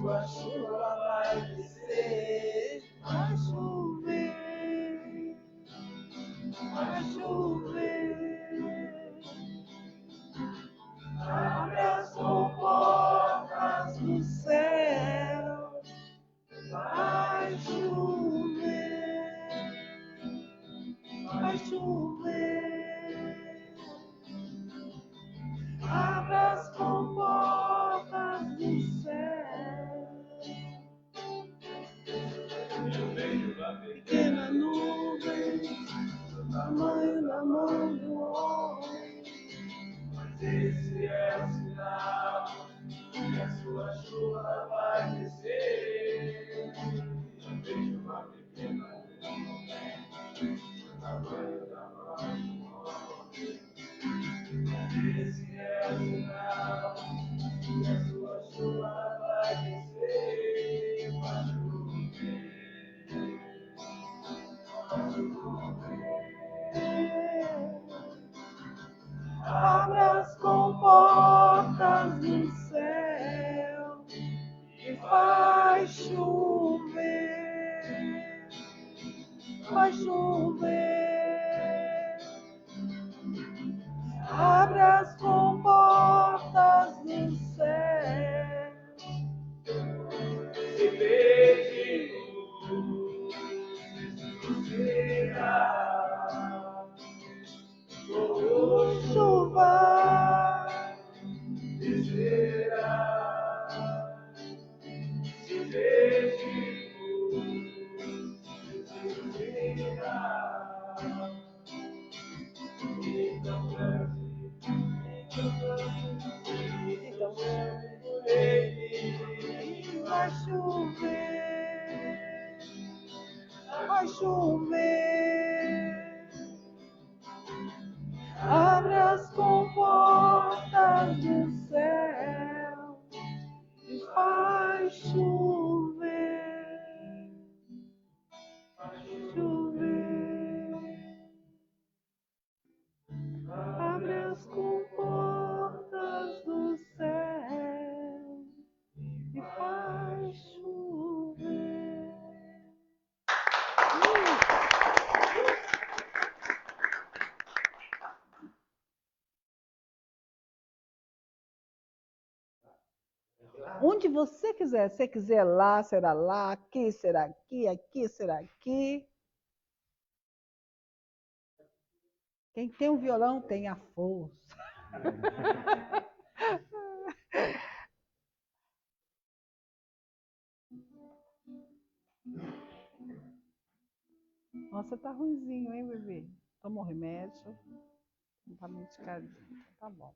sua chuva vai descer, vai chover, vai chover. Abre as comportas do céu, vai chover, vai chover. Abre as comportas do céu. Eu vejo uma pequena nuvem, do tamanho da mão do homem. Mas esse é o sinal que a sua chuva vai descer. Eu vejo uma pequena nuvem, do tamanho da mão do homem. Esse é o sinal que a sua chuva vai descer. Vai chover. Abre as comportas do céu e vai chover, vai chover. Abre as comportas do céu. Se vê de luz, será. Chuva descerá, se vê de luz, descerá. Então vai chover, vai chover. Abre as comportas do céu e faz chover, chover. Abre as comportas do céu e faz chover. Onde você quiser. Se quiser lá, será lá. Aqui, será aqui. Aqui, será aqui. Quem tem um violão tem a força. Nossa, tá ruimzinho, hein, bebê? Toma um remédio. Não tá medicado. Tá bom.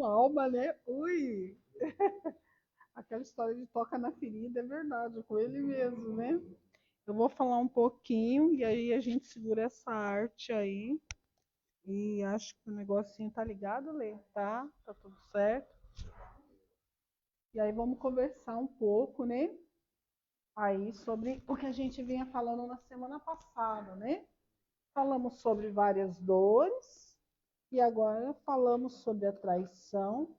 alma, né? Ui! Aquela história de toca na ferida é verdade, com ele mesmo, né? Eu vou falar um pouquinho e aí a gente segura essa arte aí. E acho que o negocinho tá ligado, Lê, tá? Tá tudo certo. E aí vamos conversar um pouco, né? Aí sobre o que a gente vinha falando na semana passada, né? Falamos sobre várias dores e agora falamos sobre a traição,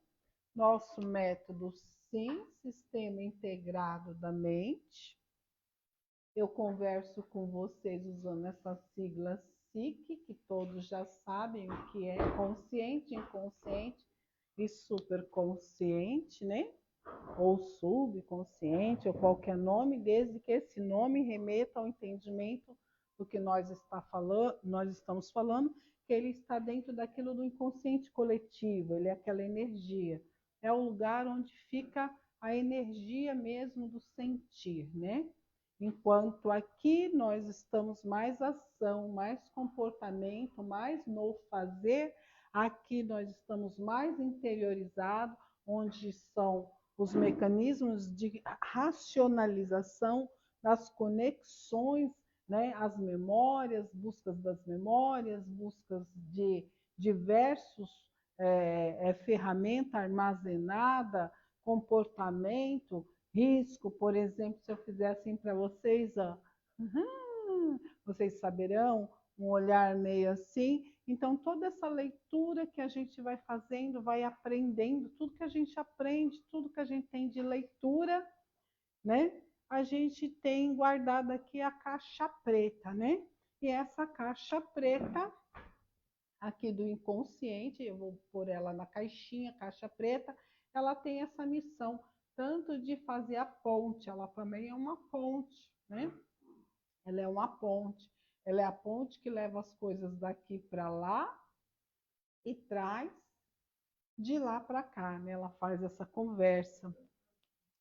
nosso método SIM, Sistema Integrado da Mente. Eu converso com vocês usando essa sigla SIC, que todos já sabem o que é consciente, inconsciente e superconsciente, né? Ou subconsciente, ou qualquer nome, desde que esse nome remeta ao entendimento do que nós estamos falando, que ele está dentro daquilo do inconsciente coletivo, ele é aquela energia. É o lugar onde fica a energia mesmo do sentir, né? Enquanto aqui nós estamos mais ação, mais comportamento, mais no fazer, aqui nós estamos mais interiorizados, onde são os mecanismos de racionalização das conexões, né, as memórias, buscas das memórias, buscas de diversos ferramenta armazenada, comportamento, risco, por exemplo, se eu fizer assim para vocês, ó, vocês saberão, um olhar meio assim. Então, toda essa leitura que a gente vai fazendo, vai aprendendo, tudo que a gente aprende, tudo que a gente tem de leitura, né? A gente tem guardado aqui a caixa preta, né? E essa caixa preta, aqui do inconsciente, eu vou pôr ela na caixinha, caixa preta, ela tem essa missão, tanto de fazer a ponte, ela também é uma ponte, né? Ela é uma ponte. Ela é a ponte que leva as coisas daqui para lá e traz de lá para cá, né? Ela faz essa conversa,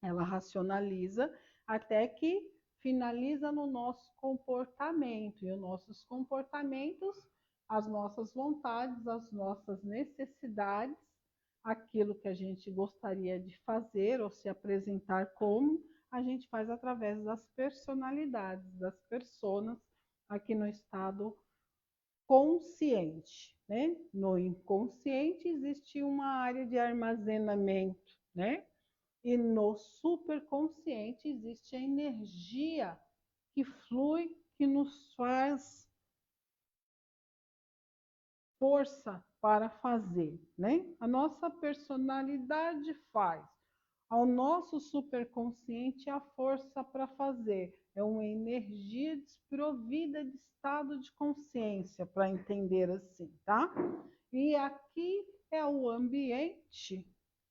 ela racionaliza até que finaliza no nosso comportamento. E os nossos comportamentos, as nossas vontades, as nossas necessidades, aquilo que a gente gostaria de fazer ou se apresentar como, a gente faz através das personalidades, das personas, aqui no estado consciente, né? No inconsciente existe uma área de armazenamento, né? E no superconsciente existe a energia que flui, que nos faz força para fazer, né? A nossa personalidade faz. Ao nosso superconsciente a força para fazer. É uma energia desprovida de estado de consciência, para entender assim, tá? E aqui é o ambiente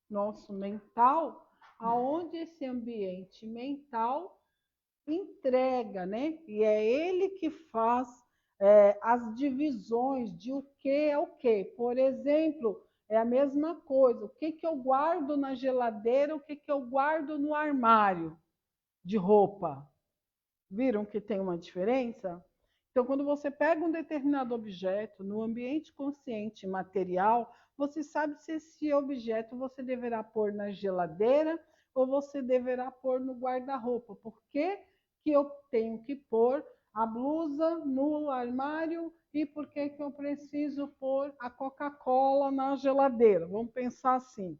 nosso mental, aonde esse ambiente mental entrega, né? E é ele que faz as divisões de o que é o que. Por exemplo, é a mesma coisa. O que eu guardo na geladeira, o que eu guardo no armário de roupa. Viram que tem uma diferença? Então, quando você pega um determinado objeto no ambiente consciente material, você sabe se esse objeto você deverá pôr na geladeira ou você deverá pôr no guarda-roupa. Por que eu tenho que pôr a blusa no armário e por que eu preciso pôr a Coca-Cola na geladeira? Vamos pensar assim.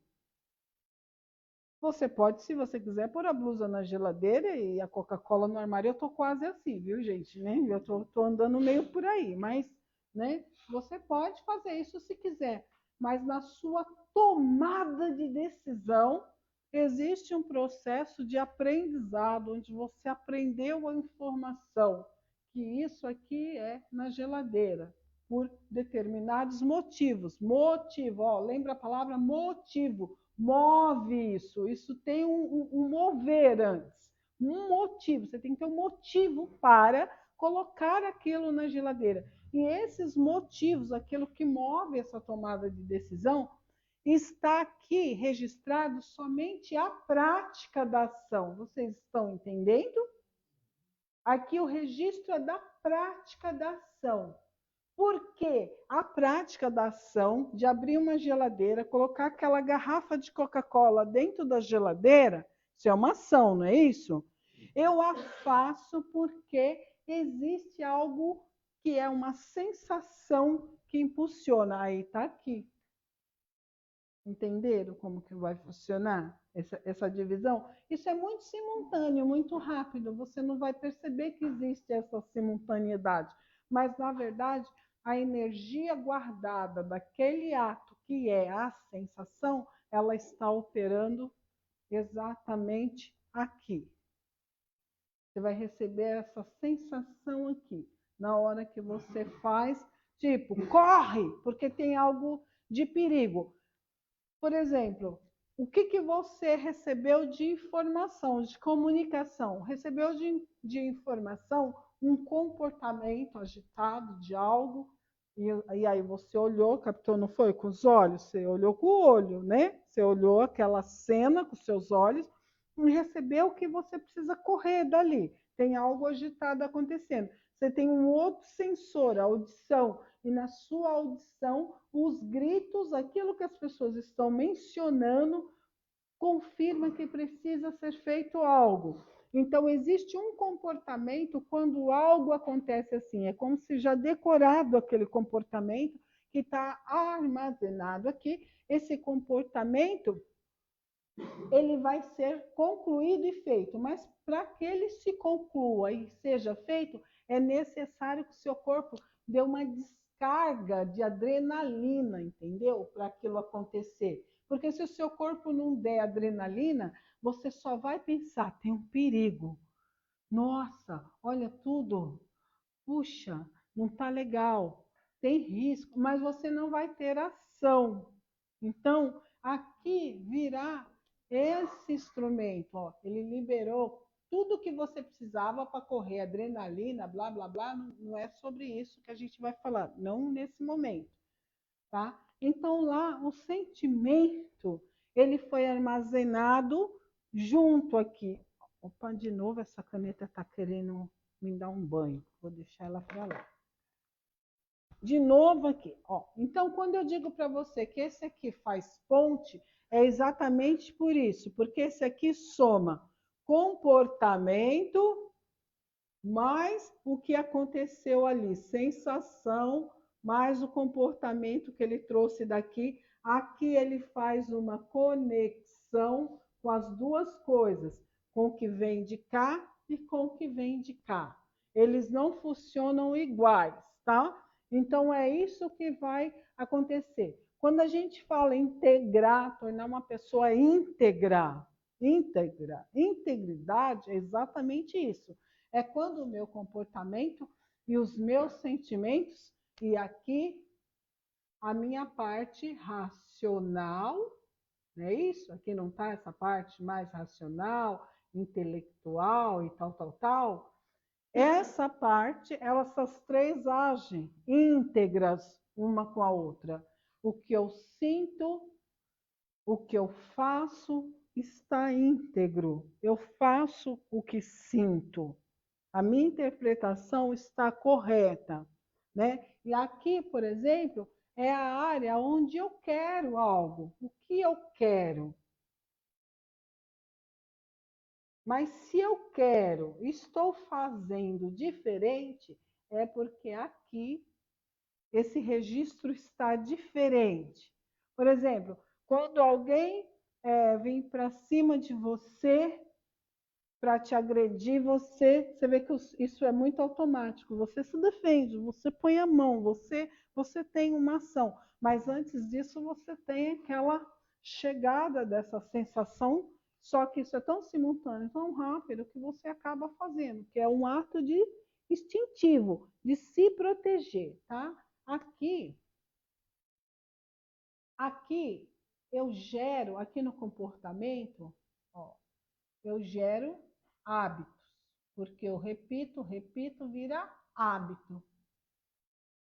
Você pode, se você quiser, pôr a blusa na geladeira e a Coca-Cola no armário. Eu tô quase assim, viu, gente? Né? Eu tô andando meio por aí, mas, né? Você pode fazer isso se quiser, mas na sua tomada de decisão existe um processo de aprendizado onde você aprendeu a informação que isso aqui é na geladeira por determinados motivos. Motivo, ó, lembra a palavra motivo? Move isso. Isso tem um mover antes. Um motivo. Você tem que ter um motivo para colocar aquilo na geladeira. E esses motivos, aquilo que move essa tomada de decisão, está aqui registrado somente a prática da ação. Vocês estão entendendo? Aqui o registro é da prática da ação. Porque a prática da ação de abrir uma geladeira, colocar aquela garrafa de Coca-Cola dentro da geladeira, isso é uma ação, não é isso? Eu a faço porque existe algo que é uma sensação que impulsiona. Aí está aqui. Entenderam como que vai funcionar essa divisão? Isso é muito simultâneo, muito rápido. Você não vai perceber que existe essa simultaneidade. Mas, na verdade, a energia guardada daquele ato que é a sensação, ela está operando exatamente aqui. Você vai receber essa sensação aqui, na hora que você faz, tipo, corre, porque tem algo de perigo. Por exemplo, o que você recebeu de informação, de comunicação? Recebeu de informação um comportamento agitado de algo, e aí você olhou, captou, não foi com os olhos? Você olhou com o olho, né? Você olhou aquela cena com seus olhos e recebeu que você precisa correr dali. Tem algo agitado acontecendo. Você tem um outro sensor, a audição, e na sua audição, os gritos, aquilo que as pessoas estão mencionando, confirma que precisa ser feito algo. Então, existe um comportamento quando algo acontece assim, é como se já decorado aquele comportamento que está armazenado aqui. Esse comportamento, ele vai ser concluído e feito, mas para que ele se conclua e seja feito, é necessário que o seu corpo dê uma descarga de adrenalina, entendeu? Para aquilo acontecer. Porque se o seu corpo não der adrenalina, você só vai pensar, tem um perigo. Nossa, olha tudo. Puxa, não está legal. Tem risco, mas você não vai ter ação. Então, aqui virá esse instrumento, ó, ele liberou tudo que você precisava para correr, adrenalina, blá, blá, blá, não é sobre isso que a gente vai falar, não nesse momento, tá? Então, lá, o sentimento, ele foi armazenado junto aqui. Opa, de novo, essa caneta está querendo me dar um banho, vou deixar ela para lá. De novo aqui, ó. Então, quando eu digo para você que esse aqui faz ponte, é exatamente por isso, porque esse aqui soma comportamento mais o que aconteceu ali, sensação mais o comportamento que ele trouxe daqui. Aqui ele faz uma conexão com as duas coisas, com o que vem de cá e com o que vem de cá. Eles não funcionam iguais, tá? Então é isso que vai acontecer. Quando a gente fala integrar, tornar uma pessoa íntegra, integridade é exatamente isso. É quando o meu comportamento e os meus sentimentos, e aqui a minha parte racional, não é isso? Aqui não está essa parte mais racional, intelectual e tal, tal, tal. Essa parte, essas três agem íntegras uma com a outra. O que eu sinto, o que eu faço está íntegro. Eu faço o que sinto. A minha interpretação está correta, né? E aqui, por exemplo, é a área onde eu quero algo. O que eu quero? Mas se eu quero, estou fazendo diferente, é porque aqui esse registro está diferente. Por exemplo, quando alguém vem para cima de você para te agredir, você vê que isso é muito automático. Você se defende, você põe a mão, você tem uma ação. Mas antes disso, você tem aquela chegada dessa sensação, só que isso é tão simultâneo, tão rápido, que você acaba fazendo, que é um ato de instintivo, de se proteger, tá? Aqui eu gero, aqui no comportamento, ó, eu gero hábitos, porque eu repito, repito, vira hábito,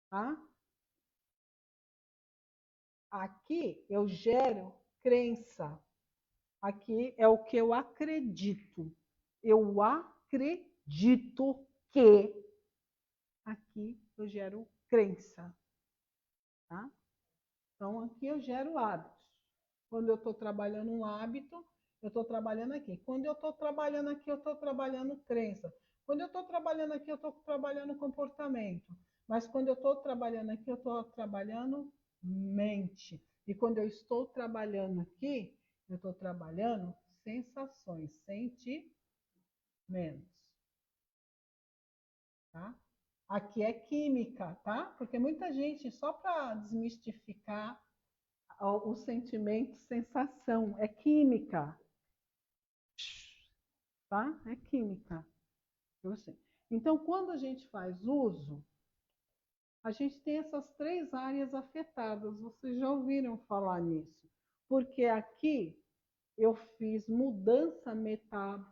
tá? Aqui eu gero crença, aqui é o que eu acredito. Eu acredito que aqui eu gero crença. Tá? Então, aqui eu gero hábitos. Quando eu estou trabalhando um hábito, eu estou trabalhando aqui. Quando eu estou trabalhando aqui, eu estou trabalhando crença. Quando eu estou trabalhando aqui, eu estou trabalhando comportamento. Mas quando eu estou trabalhando aqui, eu estou trabalhando mente. E quando eu estou trabalhando aqui, eu estou trabalhando sensações, sentimentos. Tá? Aqui é química, tá? Porque muita gente, só para desmistificar o sentimento, sensação, é química. Tá? É química. Então, quando a gente faz uso, a gente tem essas 3 áreas afetadas. Vocês já ouviram falar nisso? Porque aqui eu fiz mudança metabólica,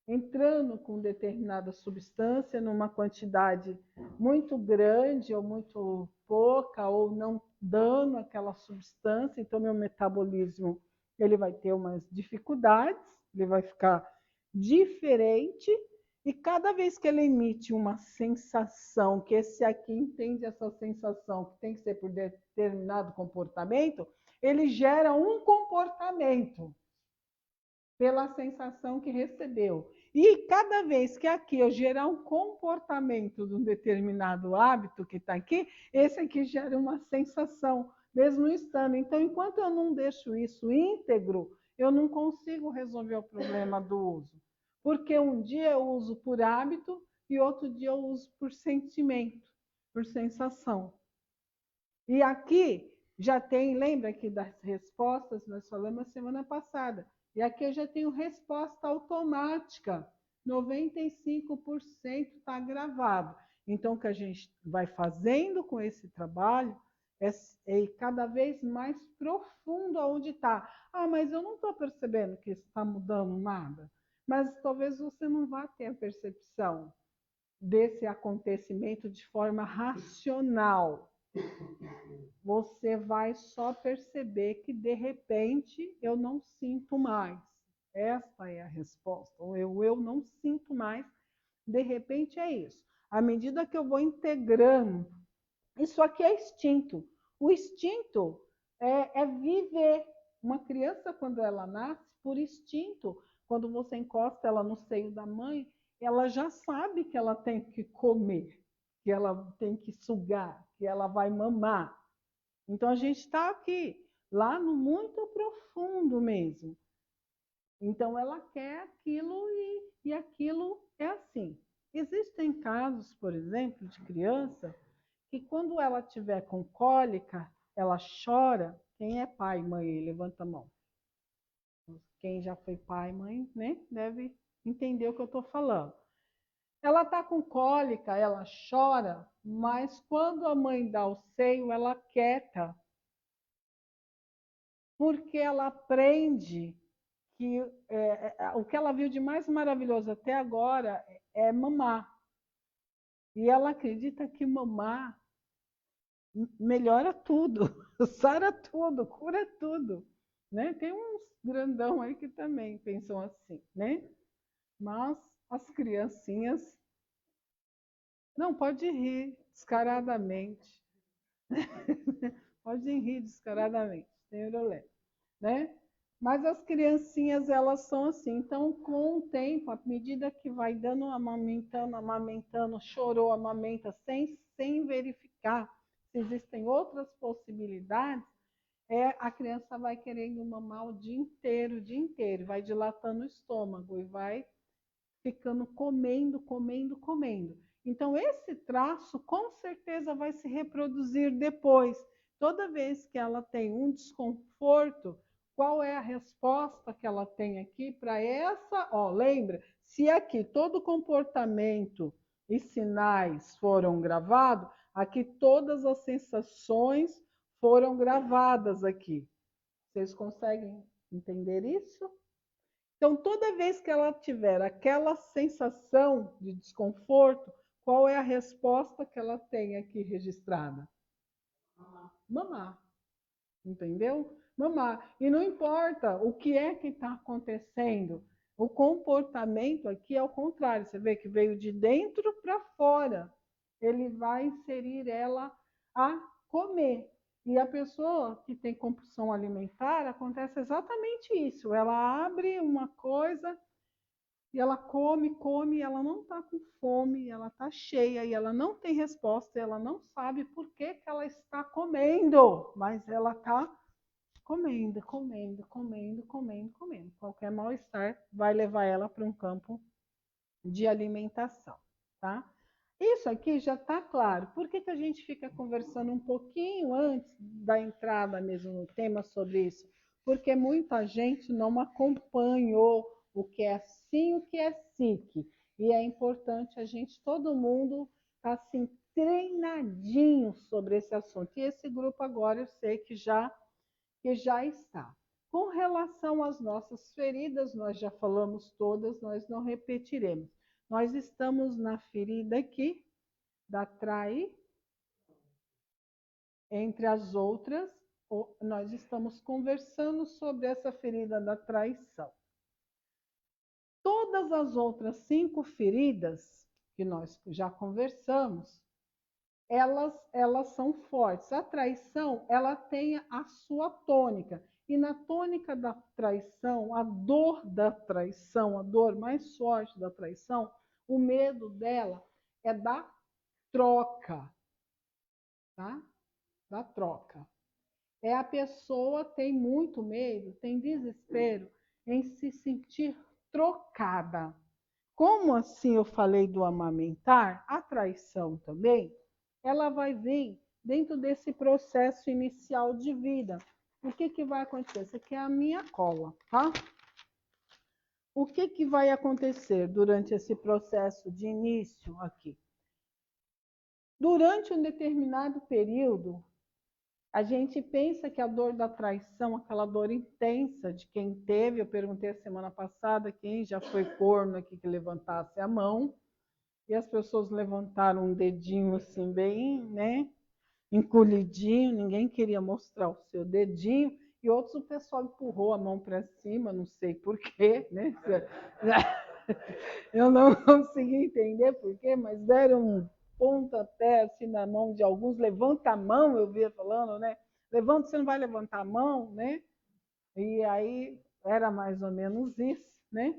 entrando com determinada substância numa quantidade muito grande ou muito pouca, ou não dando aquela substância, então meu metabolismo ele vai ter umas dificuldades, ele vai ficar diferente, e cada vez que ele emite uma sensação, que esse aqui entende essa sensação que tem que ser por determinado comportamento, ele gera um comportamento pela sensação que recebeu. E cada vez que aqui eu gerar um comportamento de um determinado hábito que está aqui, esse aqui gera uma sensação, mesmo estando. Então, enquanto eu não deixo isso íntegro, eu não consigo resolver o problema do uso. Porque um dia eu uso por hábito e outro dia eu uso por sentimento, por sensação. E aqui já tem, lembra aqui das respostas, nós falamos a semana passada, e aqui eu já tenho resposta automática, 95% está gravado. Então, o que a gente vai fazendo com esse trabalho é cada vez mais profundo aonde está. Ah, mas eu não estou percebendo que isso está mudando nada. Mas talvez você não vá ter a percepção desse acontecimento de forma racional. Você vai só perceber que, de repente, eu não sinto mais. Esta é a resposta. Eu não sinto mais. De repente, é isso. À medida que eu vou integrando, isso aqui é instinto. O instinto é viver. Uma criança, quando ela nasce, por instinto, quando você encosta ela no seio da mãe, ela já sabe que ela tem que comer, que ela tem que sugar, que ela vai mamar. Então, a gente está aqui, lá no muito profundo mesmo. Então, ela quer aquilo e aquilo é assim. Existem casos, por exemplo, de criança que quando ela tiver com cólica, ela chora. Quem é pai e mãe aí? Levanta a mão. Quem já foi pai e mãe, né, deve entender o que eu estou falando. Ela está com cólica, ela chora, mas quando a mãe dá o seio, ela quieta. Porque ela aprende que o que ela viu de mais maravilhoso até agora é mamar. E ela acredita que mamar melhora tudo, sara tudo, cura tudo. Né? Tem uns grandão aí que também pensam assim, né? Mas as criancinhas... Não, pode rir descaradamente. Pode rir descaradamente, sem problema, né? Mas as criancinhas, elas são assim. Então, com o tempo, à medida que vai dando, amamentando, chorou, amamenta, sem verificar se existem outras possibilidades, a criança vai querendo mamar o dia inteiro, vai dilatando o estômago e vai ficando comendo. Então, esse traço, com certeza, vai se reproduzir depois. Toda vez que ela tem um desconforto, qual é a resposta que ela tem aqui para essa? Lembra? Se aqui todo comportamento e sinais foram gravados, aqui todas as sensações foram gravadas aqui. Vocês conseguem entender isso? Então, toda vez que ela tiver aquela sensação de desconforto, qual é a resposta que ela tem aqui registrada? Mamar. Entendeu? Mamar. E não importa o que é que está acontecendo, o comportamento aqui é o contrário. Você vê que veio de dentro para fora. ele vai inserir ela a comer. E a pessoa que tem compulsão alimentar, acontece exatamente isso. Ela abre uma coisa e ela come, come, e ela não está com fome, ela está cheia, e ela não tem resposta, ela não sabe por que ela está comendo, mas ela está comendo, comendo, comendo, comendo, comendo. Qualquer mal-estar vai levar ela para um campo de alimentação, tá? Isso aqui já está claro. Por que a gente fica conversando um pouquinho antes da entrada mesmo no tema sobre isso? Porque muita gente não acompanhou o que é SIM e o que é SIC. E é importante a gente, todo mundo, tá assim, treinadinho sobre esse assunto. E esse grupo agora eu sei que já está. Com relação às nossas feridas, nós já falamos todas, nós não repetiremos. Nós estamos na ferida aqui, da traição, entre as outras, nós estamos conversando sobre essa ferida da traição. Todas as outras 5 feridas que nós já conversamos, elas são fortes. A traição, ela tem a sua tônica. E na tônica da traição, a dor da traição, a dor mais forte da traição, o medo dela é da troca, tá? Da troca. A pessoa tem muito medo, tem desespero em se sentir trocada. Como assim eu falei do amamentar, a traição também, ela vai vir dentro desse processo inicial de vida. O que vai acontecer? Essa aqui é a minha cola, tá? O que vai acontecer durante esse processo de início aqui? Durante um determinado período, a gente pensa que a dor da traição, aquela dor intensa de quem teve, eu perguntei a semana passada quem já foi corno aqui que levantasse a mão, e as pessoas levantaram um dedinho assim bem, né, encolhidinho, ninguém queria mostrar o seu dedinho, e outros o pessoal empurrou a mão para cima, não sei porquê, né? Eu não consegui entender porquê, mas deram um pontapé assim na mão de alguns, levanta a mão, eu via falando, né? Levanta, você não vai levantar a mão, né? E aí era mais ou menos isso, né?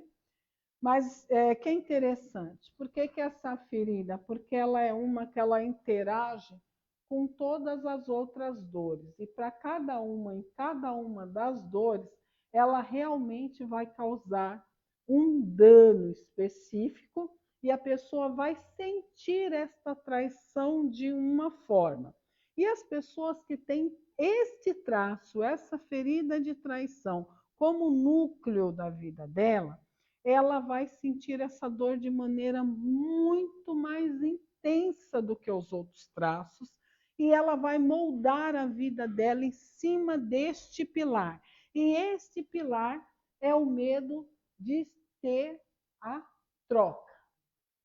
Mas que é interessante. Por que essa ferida? Porque ela é uma que ela interage com todas as outras dores. E para cada uma, em cada uma das dores, ela realmente vai causar um dano específico e a pessoa vai sentir esta traição de uma forma. E as pessoas que têm este traço, essa ferida de traição, como núcleo da vida dela, ela vai sentir essa dor de maneira muito mais intensa do que os outros traços e ela vai moldar a vida dela em cima deste pilar. E este pilar é o medo de ter a troca,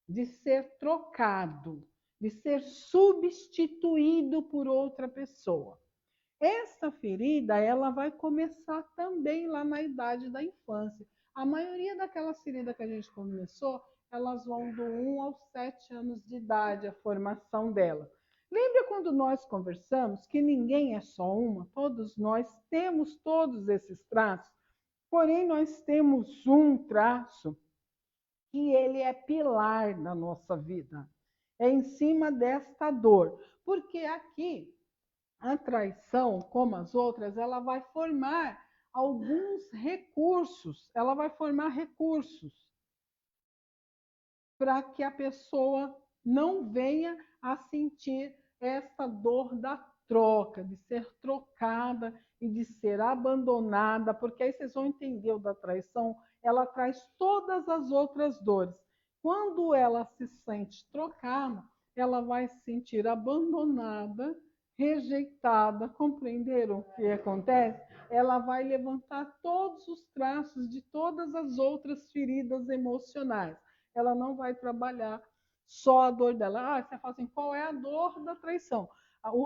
de ser trocado, de ser substituído por outra pessoa. Essa ferida, ela vai começar também lá na idade da infância. A maioria daquelas feridas que a gente começou, elas vão do 1 aos 7 anos de idade, a formação dela. Lembra quando nós conversamos que ninguém é só uma? Todos nós temos todos esses traços, porém nós temos um traço que ele é pilar na nossa vida. É em cima desta dor. Porque aqui a traição, como as outras, ela vai formar alguns recursos, ela vai formar recursos para que a pessoa não venha a sentir essa dor da troca, de ser trocada e de ser abandonada, porque aí vocês vão entender o da traição, ela traz todas as outras dores. Quando ela se sente trocada, ela vai se sentir abandonada, rejeitada, compreenderam o que acontece? Ela vai levantar todos os traços de todas as outras feridas emocionais. Ela não vai trabalhar só a dor dela. Ah, você fala assim, qual é a dor da traição?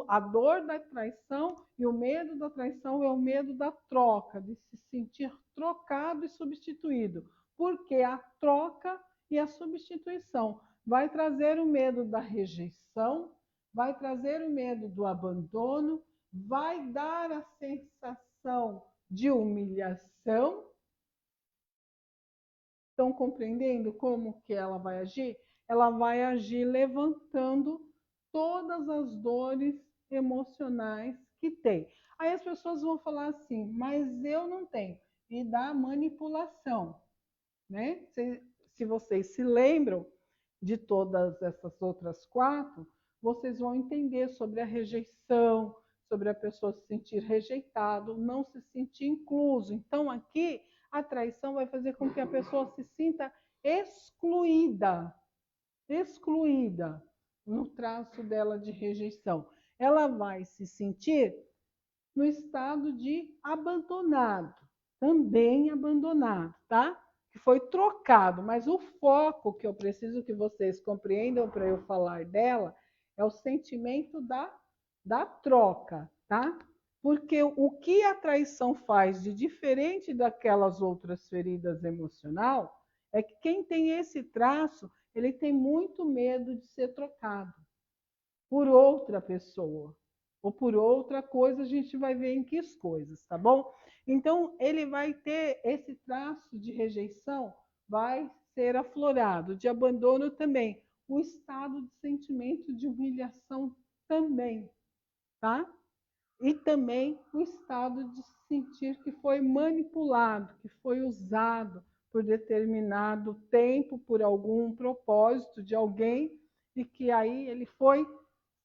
A dor da traição e o medo da traição é o medo da troca, de se sentir trocado e substituído. Porque a troca e a substituição vai trazer o medo da rejeição, vai trazer o medo do abandono, vai dar a sensação de humilhação. Estão compreendendo como que ela vai agir? Ela vai agir levantando todas as dores emocionais que tem. Aí as pessoas vão falar assim, mas eu não tenho. E da manipulação, né? Se vocês se lembram de todas essas outras 4, vocês vão entender sobre a rejeição, sobre a pessoa se sentir rejeitado, não se sentir incluso. Então, aqui, a traição vai fazer com que a pessoa se sinta excluída, excluída no traço dela de rejeição. Ela vai se sentir no estado de abandonado, também abandonado, tá? Que foi trocado, mas o foco que eu preciso que vocês compreendam para eu falar dela é o sentimento da troca, tá? Porque o que a traição faz de diferente daquelas outras feridas emocional é que quem tem esse traço, ele tem muito medo de ser trocado por outra pessoa ou por outra coisa, a gente vai ver em que coisas, tá bom? Então, ele vai ter esse traço de rejeição, vai ser aflorado, de abandono também, o estado de sentimento de humilhação também, tá? E também o estado de sentir que foi manipulado, que foi usado por determinado tempo, por algum propósito de alguém, e que aí ele foi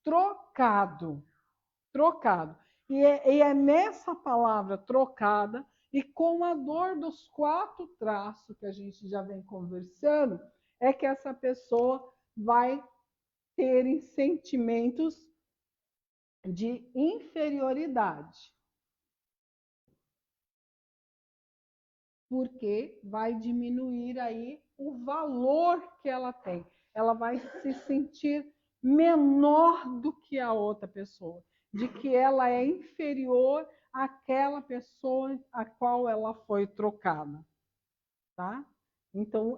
trocado. Trocado. E é nessa palavra trocada, e com a dor dos 4 traços que a gente já vem conversando, é que essa pessoa vai ter sentimentos de inferioridade. Porque vai diminuir aí o valor que ela tem. Ela vai se sentir menor do que a outra pessoa, de que ela é inferior àquela pessoa a qual ela foi trocada, tá? Então,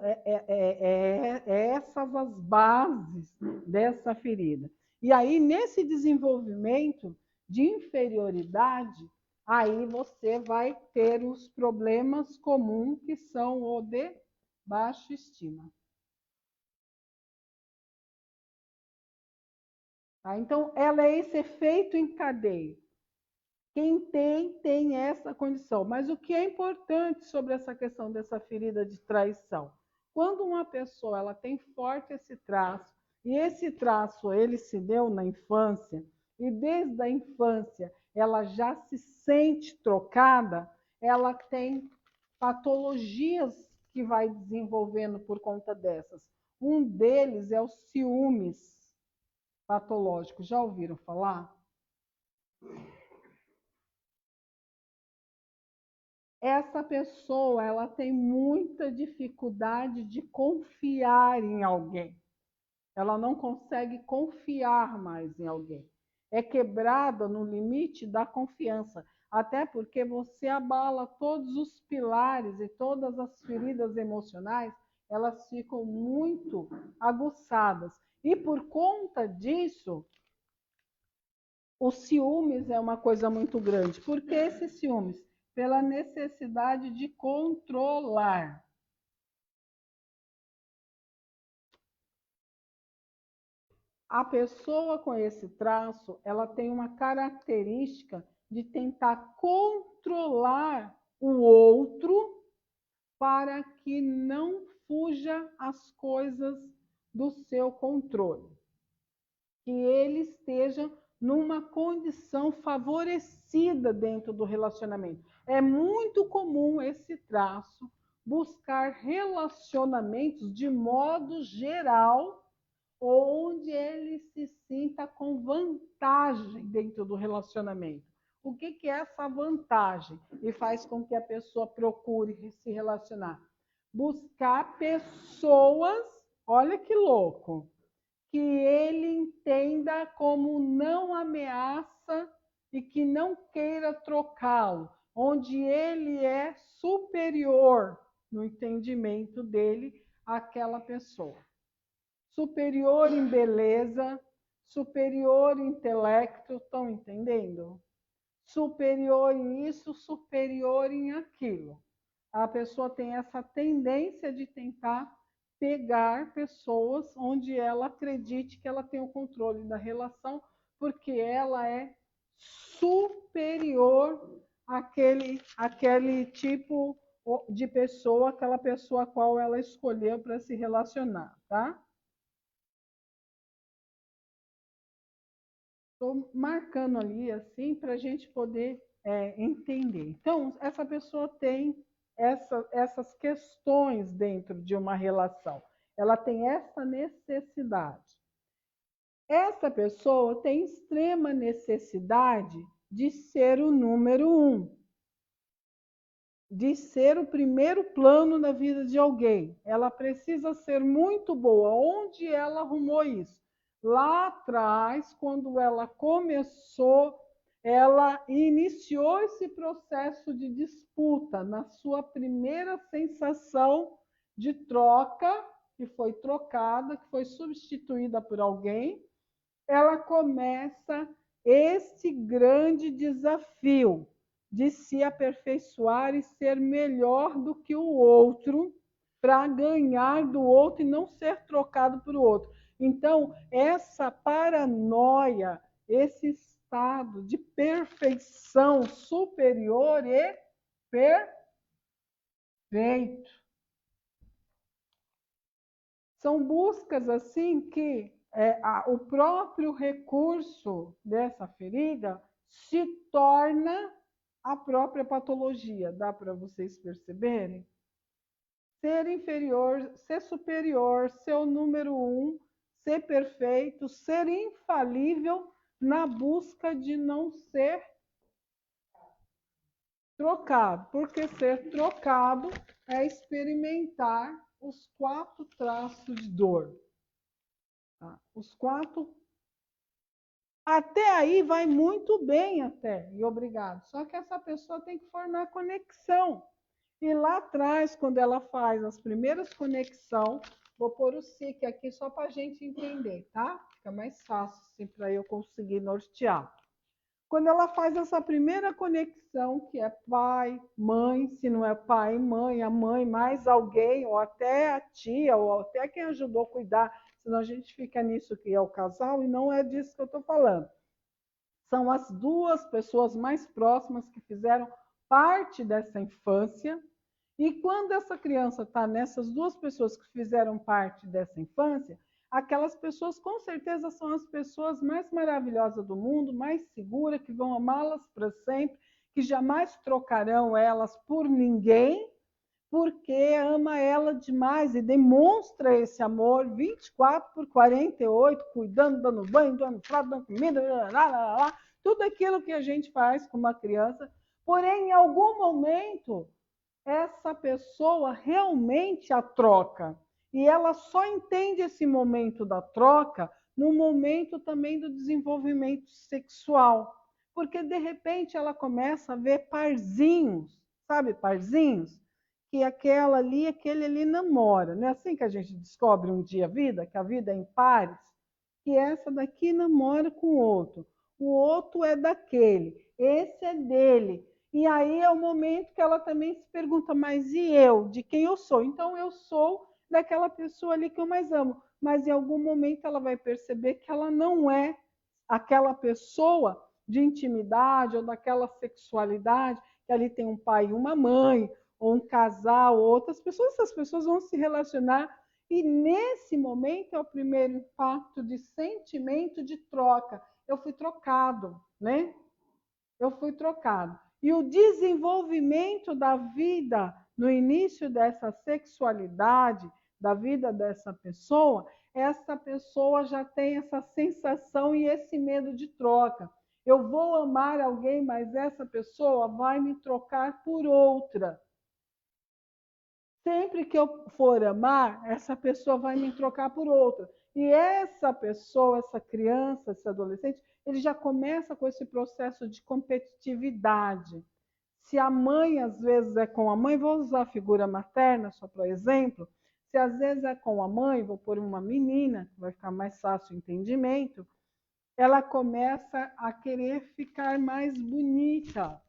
essas as bases dessa ferida. E aí, nesse desenvolvimento de inferioridade, aí você vai ter os problemas comuns, que são o de baixa estima. Tá? Então, ela é esse efeito em cadeia. Quem tem essa condição. Mas o que é importante sobre essa questão dessa ferida de traição? Quando uma pessoa ela tem forte esse traço, e esse traço ele se deu na infância, e desde a infância ela já se sente trocada, ela tem patologias que vai desenvolvendo por conta dessas. Um deles é o ciúmes patológico. Já ouviram falar? Essa pessoa ela tem muita dificuldade de confiar em alguém. Ela não consegue confiar mais em alguém. É quebrada no limite da confiança, até porque você abala todos os pilares e todas as feridas emocionais, elas ficam muito aguçadas. E por conta disso, o ciúmes é uma coisa muito grande. Por que esse ciúmes? Pela necessidade de controlar. A pessoa com esse traço, ela tem uma característica de tentar controlar o outro para que não fuja as coisas do seu controle. Que ele esteja numa condição favorecida dentro do relacionamento. É muito comum esse traço buscar relacionamentos de modo geral, onde ele se sinta com vantagem dentro do relacionamento. O que é essa vantagem? E faz com que a pessoa procure se relacionar. Buscar pessoas, olha que louco, que ele entenda como não ameaça e que não queira trocá-lo, onde ele é superior no entendimento dele àquela pessoa. superior em beleza, superior em intelecto, estão entendendo? Superior em isso, superior em aquilo. A pessoa tem essa tendência de tentar pegar pessoas onde ela acredite que ela tem o controle da relação, porque ela é superior àquele tipo de pessoa, aquela pessoa a qual ela escolheu para se relacionar, tá? Estou marcando ali assim para a gente poder entender. Então, essa pessoa tem essas questões dentro de uma relação. Ela tem essa necessidade. Essa pessoa tem extrema necessidade de ser o número um, de ser o primeiro plano na vida de alguém. Ela precisa ser muito boa. Onde ela arrumou isso? Lá atrás, quando ela começou, ela iniciou esse processo de disputa na sua primeira sensação de troca, que foi trocada, que foi substituída por alguém. Ela começa esse grande desafio de se aperfeiçoar e ser melhor do que o outro, para ganhar do outro e não ser trocado por outro. Então, essa paranoia, esse estado de perfeição superior e perfeito. São buscas assim que o próprio recurso dessa ferida se torna a própria patologia. Dá para vocês perceberem? Ser inferior, ser superior, ser o número um, ser perfeito, ser infalível na busca de não ser trocado. Porque ser trocado é experimentar os 4 traços de dor. Tá? Os 4. Até aí vai muito bem até, e obrigado. Só que essa pessoa tem que formar conexão. E lá atrás, quando ela faz as primeiras conexões, vou pôr o SIC aqui só para a gente entender, tá? Fica mais fácil assim, para eu conseguir nortear. Quando ela faz essa primeira conexão, que é pai, mãe, se não é pai e mãe, a mãe mais alguém, ou até a tia, ou até quem ajudou a cuidar, senão a gente fica nisso que é o casal, e não é disso que eu estou falando. São as 2 pessoas mais próximas que fizeram parte dessa infância, e quando essa criança está nessas 2 pessoas que fizeram parte dessa infância, aquelas pessoas com certeza são as pessoas mais maravilhosas do mundo, mais seguras, que vão amá-las para sempre, que jamais trocarão elas por ninguém, porque ama ela demais e demonstra esse amor 24/48, cuidando, dando banho, dando fralda, dando comida, tudo aquilo que a gente faz com uma criança. Porém, em algum momento, essa pessoa realmente a troca. E ela só entende esse momento da troca no momento também do desenvolvimento sexual. Porque, de repente, ela começa a ver parzinhos, sabe, parzinhos? Que aquele ali namora. Não é assim que a gente descobre um dia a vida, que a vida é em pares? Que essa daqui namora com o outro é daquele, esse é dele. E aí é o momento que ela também se pergunta, mas e eu? De quem eu sou? Então eu sou daquela pessoa ali que eu mais amo. Mas em algum momento ela vai perceber que ela não é aquela pessoa de intimidade ou daquela sexualidade, que ali tem um pai e uma mãe, ou um casal, ou outras pessoas, essas pessoas vão se relacionar. E nesse momento é o primeiro impacto de sentimento de troca. Eu fui trocado, né? Eu fui trocado. E o desenvolvimento da vida no início dessa sexualidade, da vida dessa pessoa, essa pessoa já tem essa sensação e esse medo de troca. Eu vou amar alguém, mas essa pessoa vai me trocar por outra. Sempre que eu for amar, essa pessoa vai me trocar por outra. E essa pessoa, essa criança, esse adolescente, ele já começa com esse processo de competitividade. Se a mãe, às vezes, é com a mãe, vou usar a figura materna, só para exemplo, Se às vezes é com a mãe, vou pôr uma menina, vai ficar mais fácil o entendimento, ela começa a querer ficar mais bonita,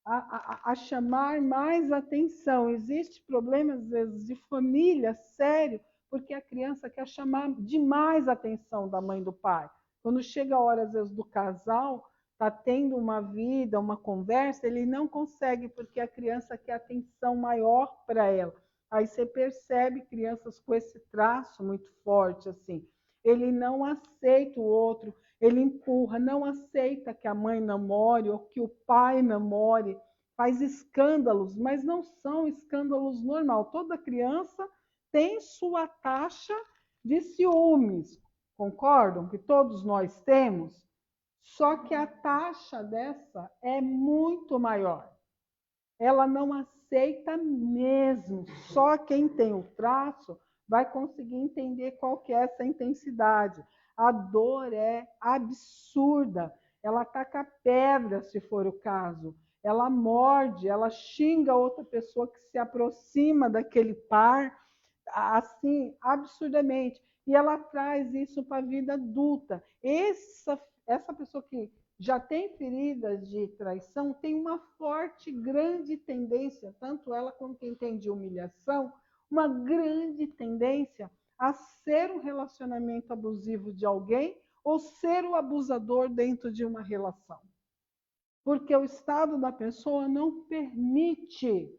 a chamar mais atenção. Existe problema, às vezes, de família sério, porque a criança quer chamar demais a atenção da mãe e do pai. Quando chega a hora, às vezes, do casal, está tendo uma vida, uma conversa, ele não consegue, porque a criança quer atenção maior para ela. Aí você percebe crianças com esse traço muito forte, assim. Ele não aceita o outro, ele empurra, não aceita que a mãe namore ou que o pai namore, faz escândalos, mas não são escândalos normais. Toda criança tem sua taxa de ciúmes, concordam que todos nós temos? Só que a taxa dessa é muito maior. Ela não aceita mesmo. Só quem tem o traço vai conseguir entender qual que é essa intensidade. A dor é absurda. Ela ataca pedra, se for o caso. Ela morde, ela xinga outra pessoa que se aproxima daquele par, assim, absurdamente. E ela traz isso para a vida adulta. Essa pessoa que já tem feridas de traição tem uma forte, grande tendência, tanto ela como quem tem de humilhação, uma grande tendência a ser um relacionamento abusivo de alguém ou ser o abusador dentro de uma relação. Porque o estado da pessoa não permite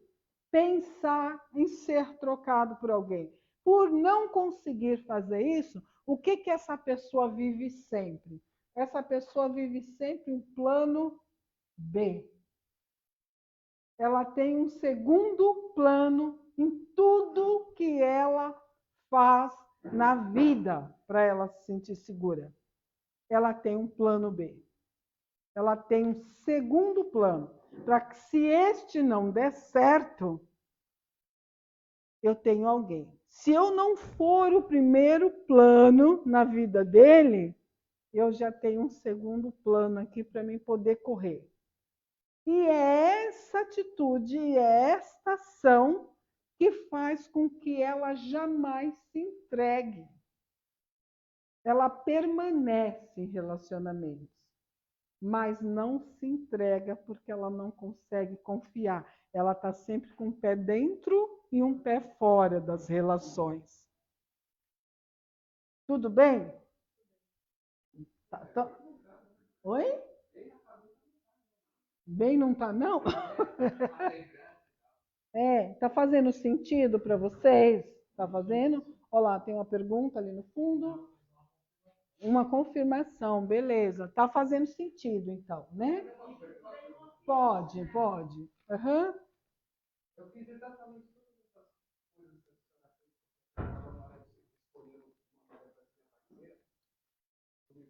pensar em ser trocado por alguém. Por não conseguir fazer isso, o que essa pessoa vive sempre? Essa pessoa vive sempre um plano B. Ela tem um segundo plano em tudo que ela faz na vida para ela se sentir segura. Ela tem um plano B. Ela tem um segundo plano. Para que, se este não der certo, eu tenho alguém. Se eu não for o primeiro plano na vida dele, eu já tenho um segundo plano aqui para mim poder correr. E é essa atitude, é esta ação que faz com que ela jamais se entregue. Ela permanece em relacionamentos, mas não se entrega porque ela não consegue confiar. Ela está sempre com um pé dentro e um pé fora das relações. Tudo bem? Tá. Oi? Bem não tá, não? Tá fazendo sentido para vocês? Tá fazendo? Olha lá, tem uma pergunta ali no fundo. Uma confirmação, beleza. Tá fazendo sentido, então, né? Pode. Uhum. Eu fiz exatamente todas essas coisas que na hora de escolher uma mulher para ser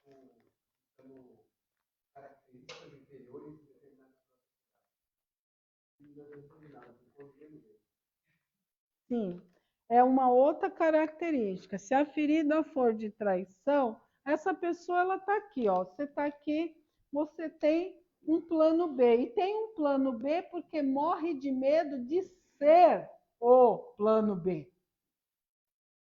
parceira, como características inferiores de determinadas sociedades. Sim, é uma outra característica. Se a ferida for de traição, essa pessoa ela está aqui, ó. Você está aqui, você tem um plano B. E tem um plano B porque morre de medo de ser o plano B.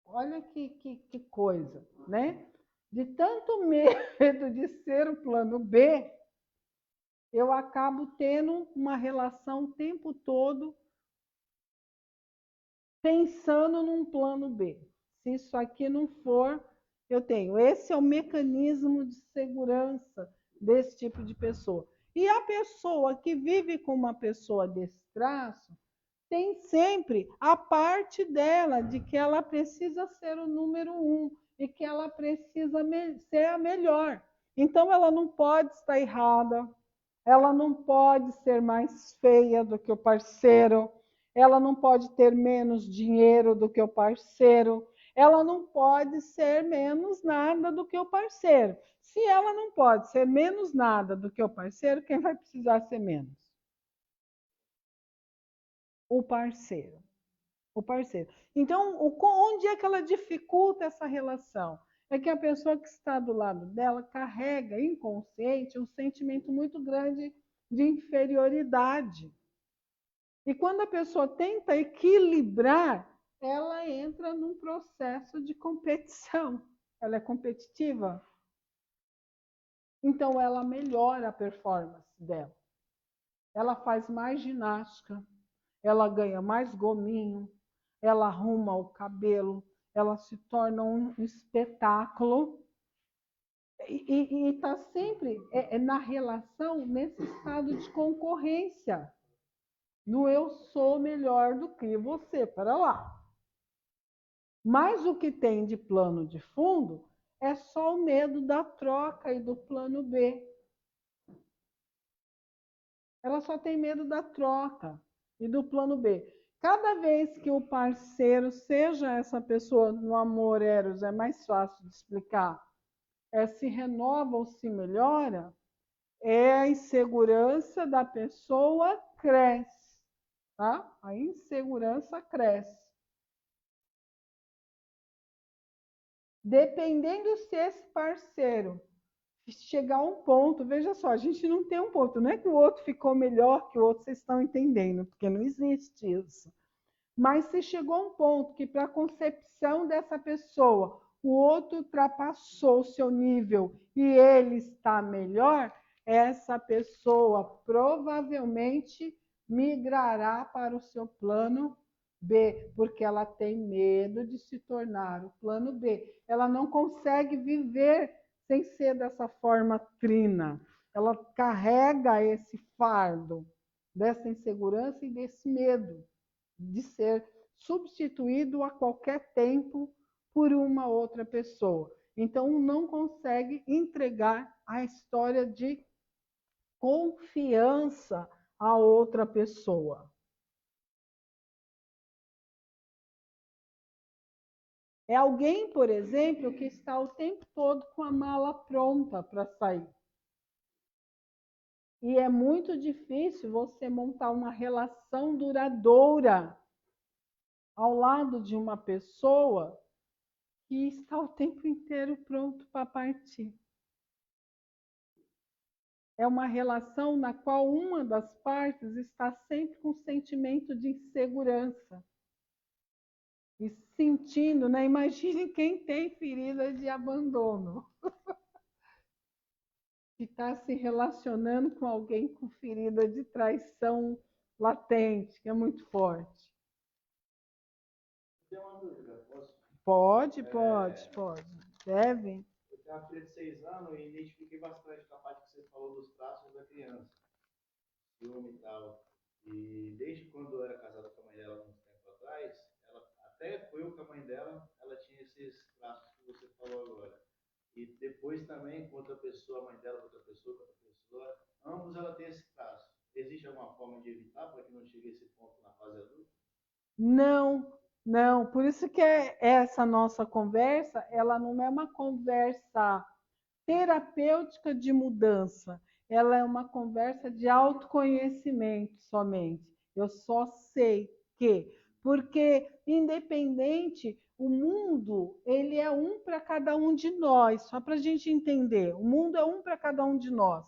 Olha que coisa, né? De tanto medo de ser o plano B, eu acabo tendo uma relação o tempo todo pensando num plano B. Se isso aqui não for, eu tenho. Esse é o mecanismo de segurança desse tipo de pessoa. E a pessoa que vive com uma pessoa desse traço tem sempre a parte dela de que ela precisa ser o número 1 e que ela precisa ser a melhor. Então, ela não pode estar errada, ela não pode ser mais feia do que o parceiro, ela não pode ter menos dinheiro do que o parceiro, ela não pode ser menos nada do que o parceiro. Se ela não pode ser menos nada do que o parceiro, quem vai precisar ser menos? O parceiro. O parceiro. Então, onde é que ela dificulta essa relação? É que a pessoa que está do lado dela carrega inconsciente um sentimento muito grande de inferioridade. E quando a pessoa tenta equilibrar ela entra num processo de competição. Ela é competitiva. Então, ela melhora a performance dela. Ela faz mais ginástica, ela ganha mais gominho, ela arruma o cabelo, ela se torna um espetáculo e está sempre na relação, nesse estado de concorrência. No eu sou melhor do que você, para lá. Mas o que tem de plano de fundo é só o medo da troca e do plano B. Ela só tem medo da troca e do plano B. Cada vez que o parceiro, seja essa pessoa no amor eros, é mais fácil de explicar, se renova ou se melhora, a insegurança da pessoa cresce, tá? A insegurança cresce. Dependendo se esse parceiro chegar a um ponto, veja só, a gente não tem um ponto, não é que o outro ficou melhor que o outro, vocês estão entendendo, porque não existe isso. Mas se chegou a um ponto que, para a concepção dessa pessoa, o outro ultrapassou o seu nível e ele está melhor, essa pessoa provavelmente migrará para o seu plano B, porque ela tem medo de se tornar o plano B. Ela não consegue viver sem ser dessa forma trina. Ela carrega esse fardo dessa insegurança e desse medo de ser substituído a qualquer tempo por uma outra pessoa. Então, não consegue entregar a história de confiança a outra pessoa. É alguém, por exemplo, que está o tempo todo com a mala pronta para sair. E é muito difícil você montar uma relação duradoura ao lado de uma pessoa que está o tempo inteiro pronto para partir. É uma relação na qual uma das partes está sempre com sentimento de insegurança. E sentindo, né? Imagine quem tem ferida de abandono. Que está se relacionando com alguém com ferida de traição latente, que é muito forte. Tem uma dúvida, posso? Pode. Deve. Eu tenho uma filha de 6 anos e identifiquei bastante com a parte que você falou dos traços da criança, ciúme e tal. E desde quando eu era casado com a mãe dela, uns tempo atrás, ela, até eu com a mãe dela, ela tinha esses traços que você falou agora. E depois também, com outra pessoa, a mãe dela, outra pessoa, ambos ela tem esse traço. Existe alguma forma de evitar para que não chegue a esse ponto na fase adulta? Não, não. Por isso que essa nossa conversa, ela não é uma conversa terapêutica de mudança. Ela é uma conversa de autoconhecimento somente. Eu só sei que, porque independente, o mundo ele é um para cada um de nós. Só para a gente entender, o mundo é um para cada um de nós.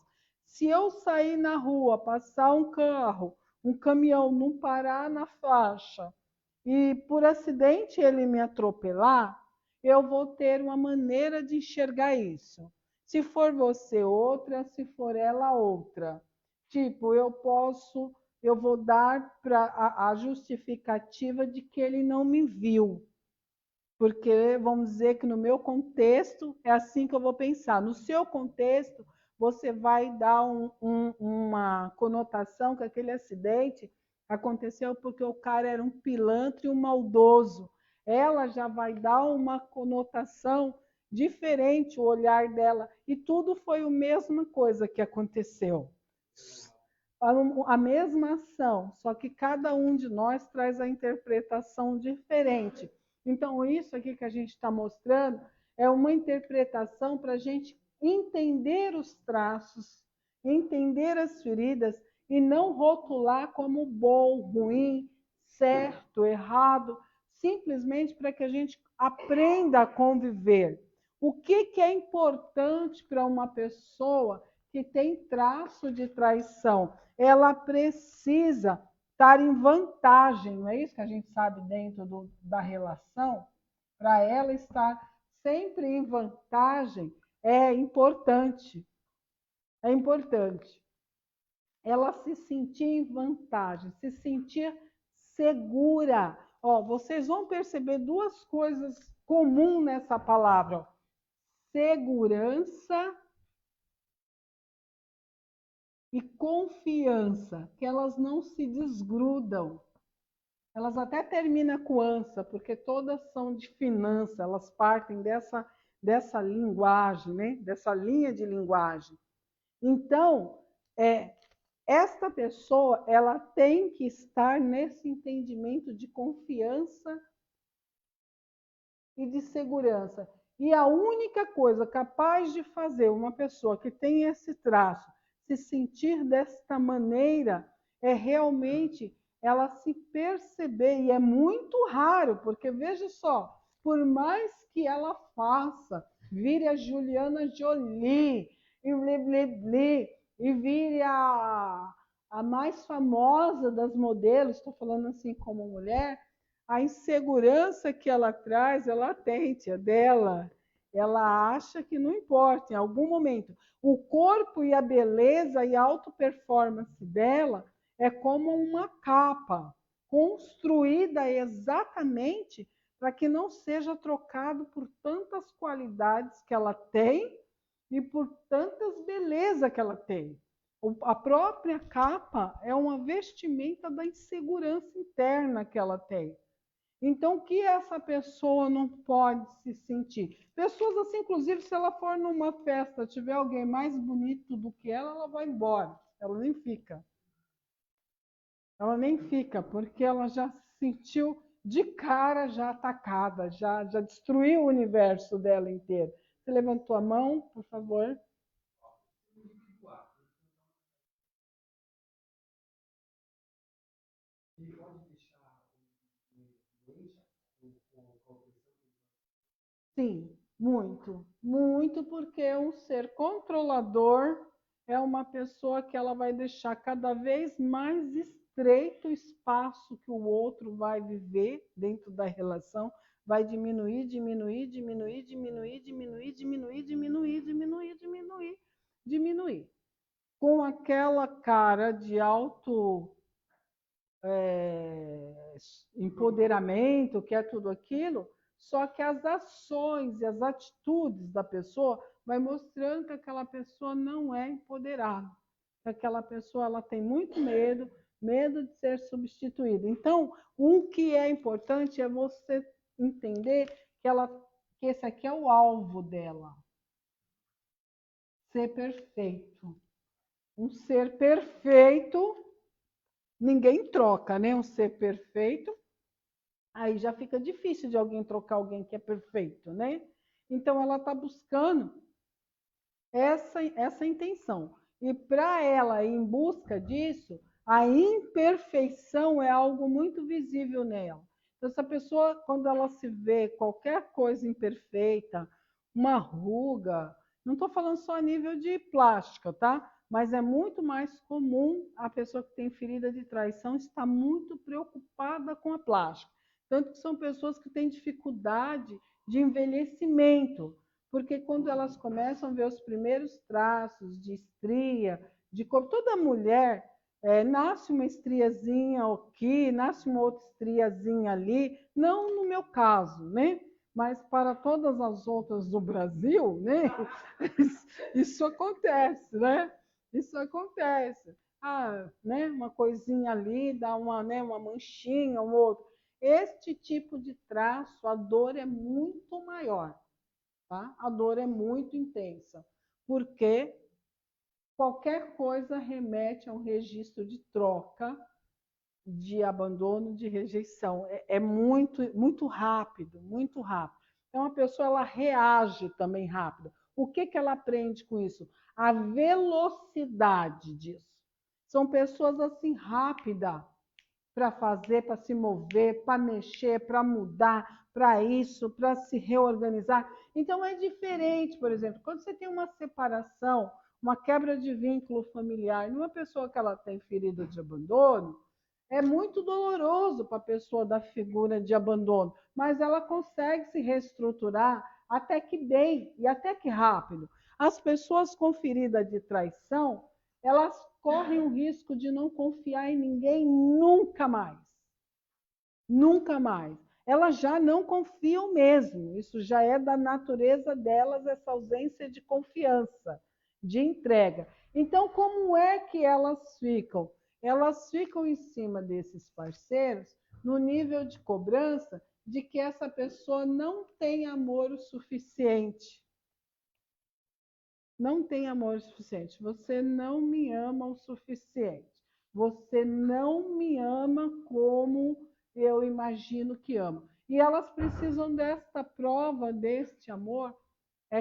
Se eu sair na rua, passar um carro, um caminhão, não parar na faixa e por acidente ele me atropelar, eu vou ter uma maneira de enxergar isso. Se for você outra, se for ela outra. Tipo, eu vou dar para a justificativa de que ele não me viu. Porque vamos dizer que no meu contexto é assim que eu vou pensar. No seu contexto, você vai dar uma conotação que aquele acidente aconteceu porque o cara era um pilantra e um maldoso. Ela já vai dar uma conotação diferente, o olhar dela. E tudo foi a mesma coisa que aconteceu. A mesma ação, só que cada um de nós traz a interpretação diferente. Então, isso aqui que a gente está mostrando é uma interpretação para a gente entender os traços, entender as feridas e não rotular como bom, ruim, certo, errado, simplesmente para que a gente aprenda a conviver. O que é importante para uma pessoa que tem traço de traição? Ela precisa estar em vantagem, não é isso que a gente sabe dentro da relação? Para ela estar sempre em vantagem é importante. É importante. Ela se sentir em vantagem, se sentir segura. Ó, vocês vão perceber duas coisas comuns nessa palavra. Ó. Segurança e confiança, que elas não se desgrudam. Elas até terminam com ança, porque todas são de finança, elas partem dessa linguagem, né? Dessa linha de linguagem. Então, esta pessoa ela tem que estar nesse entendimento de confiança e de segurança. E a única coisa capaz de fazer uma pessoa que tem esse traço se sentir desta maneira é realmente ela se perceber. E é muito raro, porque veja só, por mais que ela faça, vire a Juliana Jolie e blé, blé, blé, e vire a mais famosa das modelos, estou falando assim como mulher, a insegurança que ela traz é latente, é dela. Ela acha que não importa, em algum momento. O corpo e a beleza e a auto-performance dela é como uma capa, construída exatamente para que não seja trocado por tantas qualidades que ela tem e por tantas belezas que ela tem. A própria capa é uma vestimenta da insegurança interna que ela tem. Então, o que essa pessoa não pode se sentir? Pessoas assim, inclusive, se ela for numa festa, tiver alguém mais bonito do que ela vai embora. Ela nem fica. Ela nem fica, porque ela já se sentiu de cara já atacada, já destruiu o universo dela inteiro. Você levantou a mão, por favor? Sim, muito. Muito, porque um ser controlador é uma pessoa que ela vai deixar cada vez mais estreito o espaço que o outro vai viver dentro da relação, vai diminuir, diminuir, diminuir, diminuir, diminuir, diminuir, diminuir, diminuir, diminuir, diminuir. Com aquela cara de auto empoderamento, que é tudo aquilo, só que as ações e as atitudes da pessoa vai mostrando que aquela pessoa não é empoderada, que aquela pessoa ela tem muito medo, medo de ser substituída. Então, o que é importante é você entender que esse aqui é o alvo dela, ser perfeito. Um ser perfeito, ninguém troca, né? Um ser perfeito, aí já fica difícil de alguém trocar alguém que é perfeito, né? Então, ela está buscando essa intenção. E para ela ir em busca disso, a imperfeição é algo muito visível nela. Então, essa pessoa, quando ela se vê qualquer coisa imperfeita, uma ruga, não estou falando só a nível de plástica, tá? Mas é muito mais comum a pessoa que tem ferida de traição estar muito preocupada com a plástica. Tanto que são pessoas que têm dificuldade de envelhecimento, porque quando elas começam a ver os primeiros traços de estria, de corpo, toda mulher nasce uma estriazinha aqui, nasce uma outra estriazinha ali, não no meu caso, né? Mas para todas as outras do Brasil, né? Isso acontece, né? Isso acontece. Ah, né? Uma coisinha ali, dá uma manchinha, um outro. Este tipo de traço, a dor é muito maior. Tá? A dor é muito intensa, porque qualquer coisa remete a um registro de troca, de abandono, de rejeição. É muito, muito rápido, muito rápido. Então, a pessoa ela reage também rápido. O que ela aprende com isso? A velocidade disso. São pessoas assim rápidas para fazer, para se mover, para mexer, para mudar, para isso, para se reorganizar. Então é diferente, por exemplo, quando você tem uma separação, uma quebra de vínculo familiar, numa pessoa que ela tem ferida de abandono, É muito doloroso para a pessoa da figura de abandono, mas ela consegue se reestruturar até que bem e até que rápido. As pessoas com ferida de traição, elas correm o risco de não confiar em ninguém nunca mais. Nunca mais. Elas já não confiam mesmo. Isso já é da natureza delas, essa ausência de confiança, de entrega. Então, como é que elas ficam? Elas ficam em cima desses parceiros no nível de cobrança de que essa pessoa não tem amor o suficiente. Não tem amor o suficiente. Você não me ama o suficiente. Você não me ama como eu imagino que ama. E elas precisam desta prova, deste amor,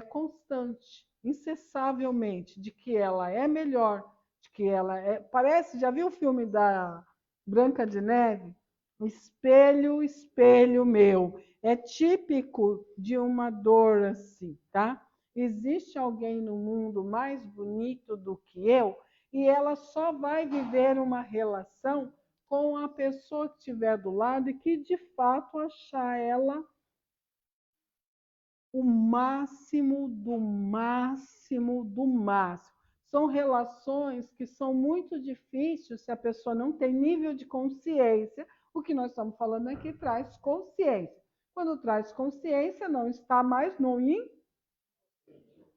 constante, incessavelmente, de que ela é melhor, de que ela é. Parece, já viu o filme da Branca de Neve? Espelho, espelho meu. É típico de uma dor assim, tá? Existe alguém no mundo mais bonito do que eu, e ela só vai viver uma relação com a pessoa que estiver do lado e que de fato achar ela o máximo do máximo do máximo. São relações que são muito difíceis se a pessoa não tem nível de consciência. O que nós estamos falando aqui traz consciência. Quando traz consciência, não está mais no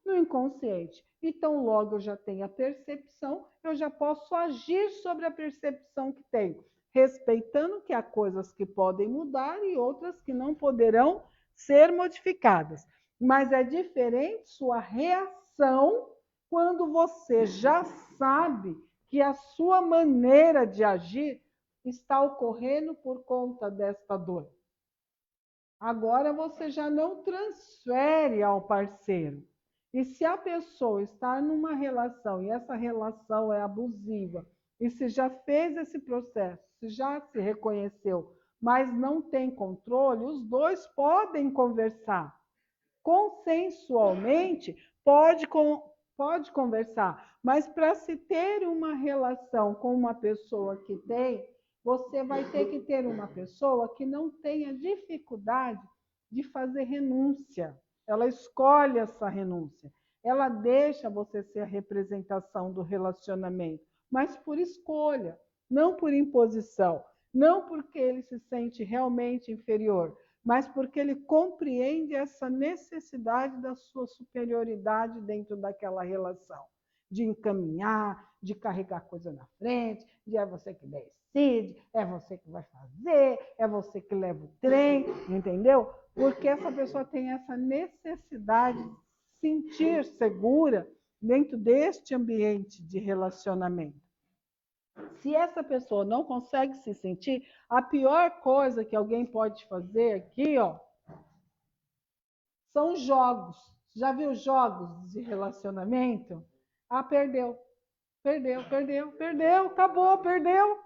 inconsciente. Então, logo eu já tenho a percepção, eu já posso agir sobre a percepção que tenho, respeitando que há coisas que podem mudar e outras que não poderão ser modificadas. Mas é diferente sua reação quando você já sabe que a sua maneira de agir está ocorrendo por conta desta dor. Agora você já não transfere ao parceiro. E se a pessoa está numa relação e essa relação é abusiva, e se já fez esse processo, se já se reconheceu, mas não tem controle, os dois podem conversar. Consensualmente, pode conversar, mas para se ter uma relação com uma pessoa que tem, você vai ter que ter uma pessoa que não tenha dificuldade de fazer renúncia. Ela escolhe essa renúncia. Ela deixa você ser a representação do relacionamento, mas por escolha, não por imposição, não porque ele se sente realmente inferior, mas porque ele compreende essa necessidade da sua superioridade dentro daquela relação, de encaminhar, de carregar coisa na frente, de é você que decide, é você que vai fazer, é você que leva o trem, entendeu? Porque essa pessoa tem essa necessidade de sentir segura dentro deste ambiente de relacionamento. Se essa pessoa não consegue se sentir, a pior coisa que alguém pode fazer aqui, ó, são jogos. Já viu jogos de relacionamento? Ah, perdeu. Perdeu, acabou, perdeu.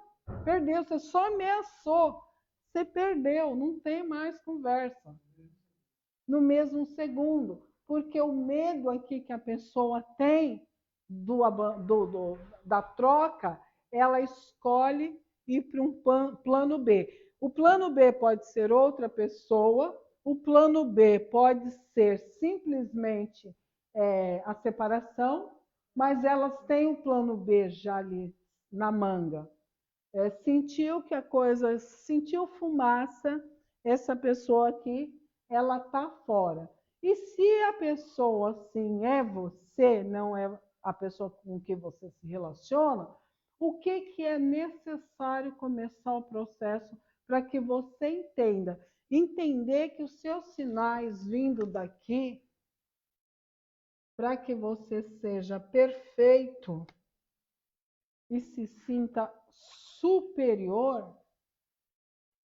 Você só ameaçou. Você perdeu, não tem mais conversa. No mesmo segundo. Porque o medo aqui que a pessoa tem da troca, ela escolhe ir para um plano B. O plano B pode ser outra pessoa, o plano B pode ser simplesmente a separação, mas elas têm o plano B já ali na manga. Sentiu que a coisa, sentiu fumaça, essa pessoa aqui, ela está fora. E se a pessoa, assim, é você, não é a pessoa com que você se relaciona, o que é necessário começar o processo para que você entenda? Entender que os seus sinais vindo daqui, para que você seja perfeito e se sinta superior,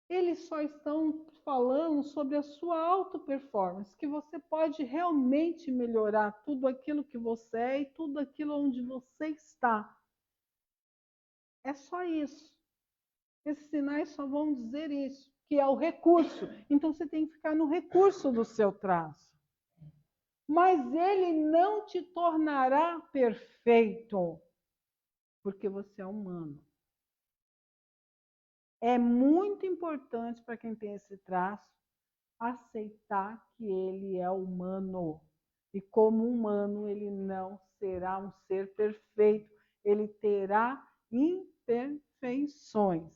eles só estão falando sobre a sua auto-performance, que você pode realmente melhorar tudo aquilo que você é e tudo aquilo onde você está. É só isso. Esses sinais só vão dizer isso, que é o recurso. Então você tem que ficar no recurso do seu traço. Mas ele não te tornará perfeito, porque você é humano. É muito importante para quem tem esse traço aceitar que ele é humano. E como humano, ele não será um ser perfeito, ele terá imperfeições.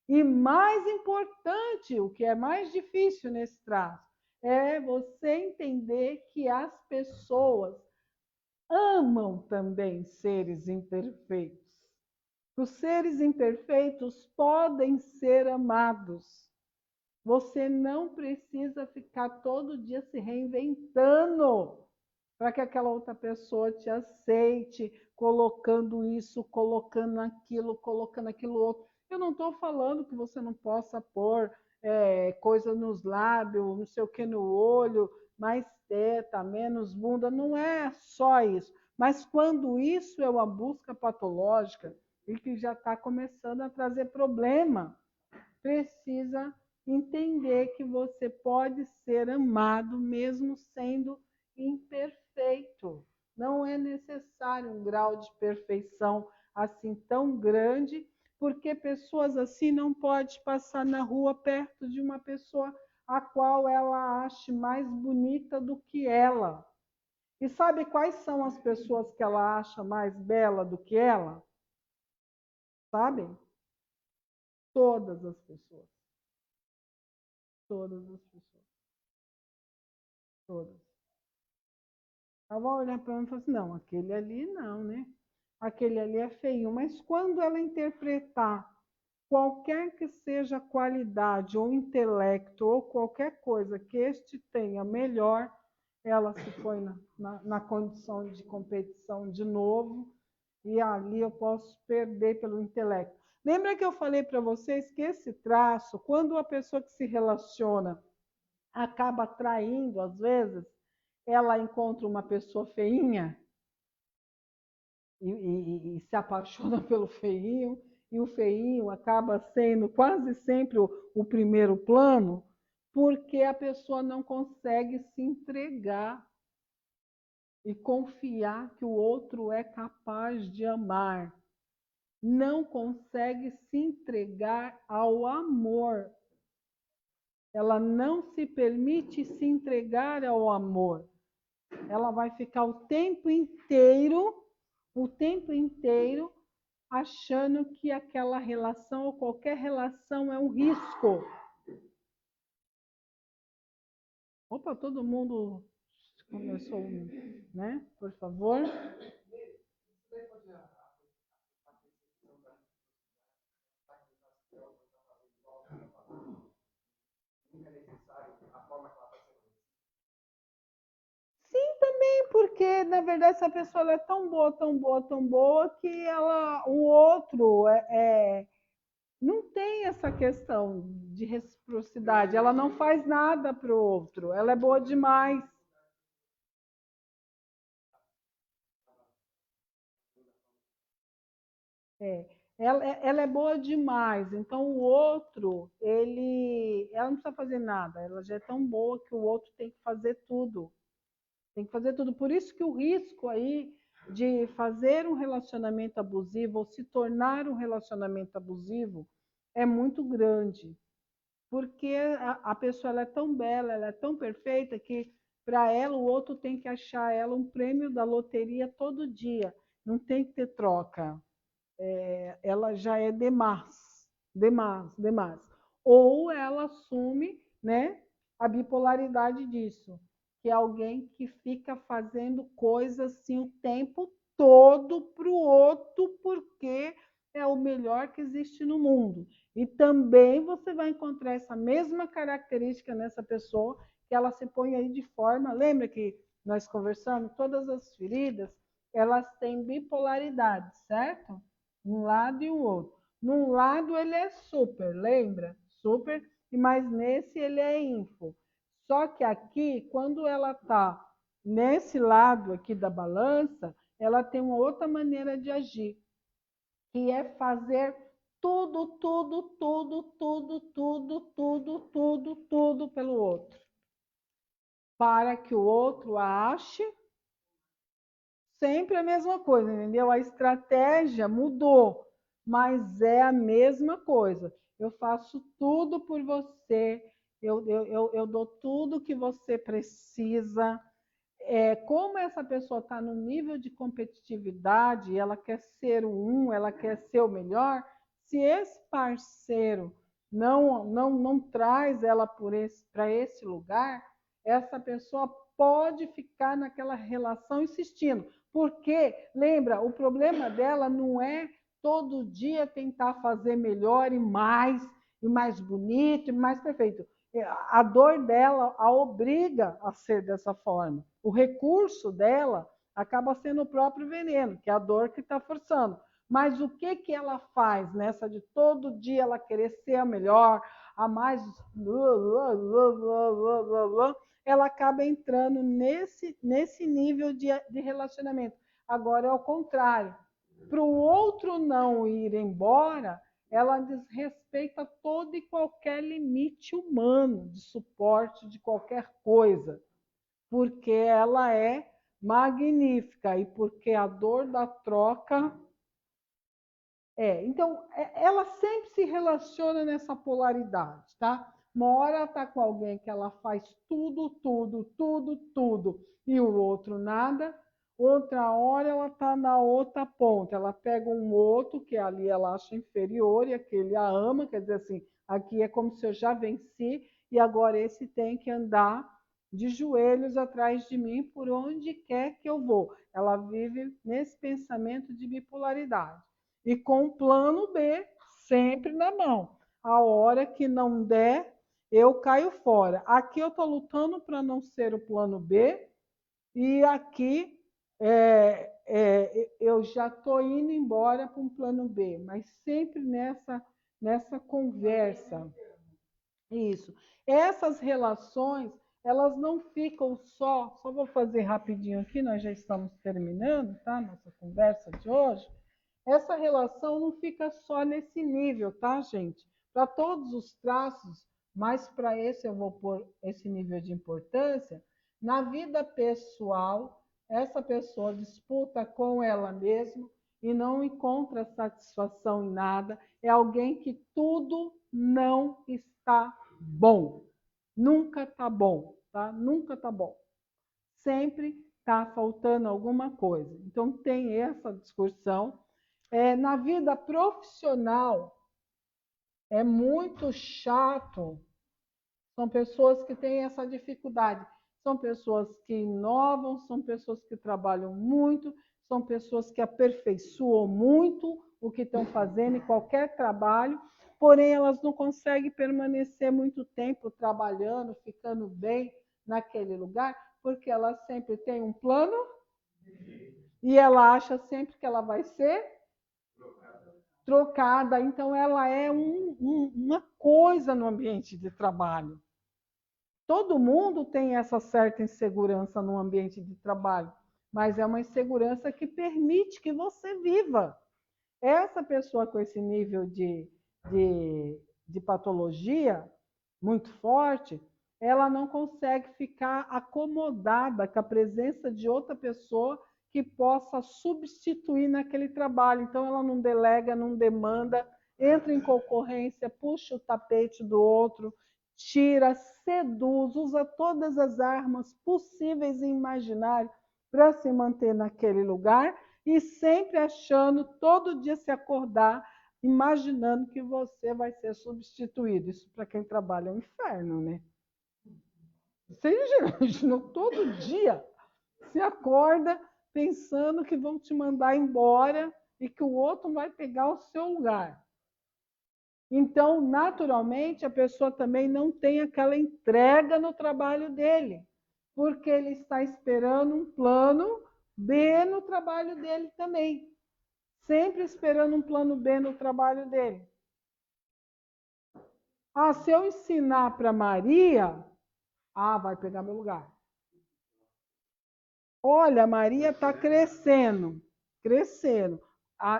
E mais importante, o que é mais difícil nesse traço, é você entender que as pessoas amam também seres imperfeitos. Os seres imperfeitos podem ser amados. Você não precisa ficar todo dia se reinventando para que aquela outra pessoa te aceite, colocando isso, colocando aquilo outro. Eu não estou falando que você não possa pôr coisa nos lábios, não sei o que no olho, mais teta, menos bunda, não é só isso. Mas quando isso é uma busca patológica e que já está começando a trazer problema, precisa entender que você pode ser amado mesmo sendo imperfeito. Não é necessário um grau de perfeição assim tão grande, porque pessoas assim não podem passar na rua perto de uma pessoa a qual ela ache mais bonita do que ela. E sabe quais são as pessoas que ela acha mais bela do que ela? Sabem? Todas as pessoas. Todas as pessoas. Todas. Ela vai olhar para mim e falar assim, não, aquele ali não, né? Aquele ali é feio. Mas quando ela interpretar qualquer que seja a qualidade ou intelecto ou qualquer coisa que este tenha melhor, ela se põe na condição de competição de novo e ali eu posso perder pelo intelecto. Lembra que eu falei para vocês que esse traço, quando a pessoa que se relaciona acaba traindo, às vezes, ela encontra uma pessoa feinha e se apaixona pelo feinho, e o feinho acaba sendo quase sempre o primeiro plano, porque a pessoa não consegue se entregar e confiar que o outro é capaz de amar. Não consegue se entregar ao amor. Ela não se permite se entregar ao amor. Ela vai ficar o tempo inteiro achando que aquela relação ou qualquer relação é um risco. Opa, todo mundo começou, né? Por favor. Sim, também, porque na verdade essa pessoa ela é tão boa, tão boa, tão boa que o outro não tem essa questão de reciprocidade. Ela não faz nada para o outro. Ela é boa demais. Ela é boa demais. Então o outro, ela não precisa fazer nada. Ela já é tão boa que o outro tem que fazer tudo. Tem que fazer tudo. Por isso que o risco aí de fazer um relacionamento abusivo ou se tornar um relacionamento abusivo é muito grande. Porque a pessoa ela é tão bela, ela é tão perfeita que para ela o outro tem que achar ela um prêmio da loteria todo dia. Não tem que ter troca. Ela já é demais, demais, demais. Ou ela assume, né, a bipolaridade disso, que é alguém que fica fazendo coisas assim o tempo todo para o outro, porque é o melhor que existe no mundo. E também você vai encontrar essa mesma característica nessa pessoa, que ela se põe aí de forma. Lembra que nós conversamos? Todas as feridas, elas têm bipolaridade, certo? Um lado e o outro. Num lado ele é super, lembra? Super, mas nesse ele é info. Só que aqui, quando ela está nesse lado aqui da balança, ela tem uma outra maneira de agir, que é fazer tudo, tudo, tudo, tudo, tudo, tudo, tudo, tudo pelo outro. Para que o outro ache sempre a mesma coisa, entendeu? A estratégia mudou, mas é a mesma coisa. eu faço tudo por você, eu dou tudo que você precisa. Como essa pessoa está no nível de competitividade, ela quer ser o ela quer ser o melhor, se esse parceiro não traz ela para esse lugar, essa pessoa pode ficar naquela relação insistindo. Porque, lembra, o problema dela não é todo dia tentar fazer melhor e mais bonito, e mais perfeito. A dor dela a obriga a ser dessa forma. O recurso dela acaba sendo o próprio veneno, que é a dor que está forçando. Mas o que ela faz nessa de todo dia ela querer ser a melhor, a mais... Ela acaba entrando nesse nível de relacionamento. Agora é o contrário. Para o outro não ir embora, ela desrespeita todo e qualquer limite humano de suporte de qualquer coisa, porque ela é magnífica e porque a dor da troca Então, ela sempre se relaciona nessa polaridade, tá? Uma hora ela está com alguém que ela faz tudo, tudo, tudo, tudo, e o outro nada. Outra hora ela está na outra ponta. Ela pega um outro que ali ela acha inferior e aquele a ama, quer dizer assim, aqui é como se eu já venci e agora esse tem que andar de joelhos atrás de mim por onde quer que eu vou. Ela vive nesse pensamento de bipolaridade e com o plano B sempre na mão. A hora que não der, eu caio fora. Aqui eu estou lutando para não ser o plano B e aqui eu já estou indo embora para um plano B, mas sempre nessa conversa. Isso. Essas relações, elas não ficam só vou fazer rapidinho aqui, nós já estamos terminando, tá? Nossa conversa de hoje. Essa relação não fica só nesse nível, tá, gente? Para todos os traços, mas para esse eu vou pôr esse nível de importância. Na vida pessoal, essa pessoa disputa com ela mesma e não encontra satisfação em nada. É alguém que tudo não está bom. Nunca está bom, tá? Nunca está bom. Sempre está faltando alguma coisa. Então, tem essa discussão. Na vida profissional, é muito chato. São pessoas que têm essa dificuldade. São pessoas que inovam, são pessoas que trabalham muito, são pessoas que aperfeiçoam muito o que estão fazendo em qualquer trabalho, porém elas não conseguem permanecer muito tempo trabalhando, ficando bem naquele lugar, porque elas sempre têm um plano e ela acha sempre que ela vai ser trocada. Então, ela é uma coisa no ambiente de trabalho. Todo mundo tem essa certa insegurança no ambiente de trabalho, mas é uma insegurança que permite que você viva. Essa pessoa com esse nível de patologia muito forte, ela não consegue ficar acomodada com a presença de outra pessoa que possa substituir naquele trabalho. Então, ela não delega, não demanda, entra em concorrência, puxa o tapete do outro, tira, seduz, usa todas as armas possíveis e imaginárias para se manter naquele lugar e sempre achando, todo dia se acordar, imaginando que você vai ser substituído. Isso para quem trabalha é um inferno, né? Você imagina, todo dia se acorda pensando que vão te mandar embora e que o outro vai pegar o seu lugar. Então, naturalmente, a pessoa também não tem aquela entrega no trabalho dele, porque ele está esperando um plano B no trabalho dele também. Sempre esperando um plano B no trabalho dele. Se eu ensinar para Maria, vai pegar meu lugar. Olha, a Maria está crescendo.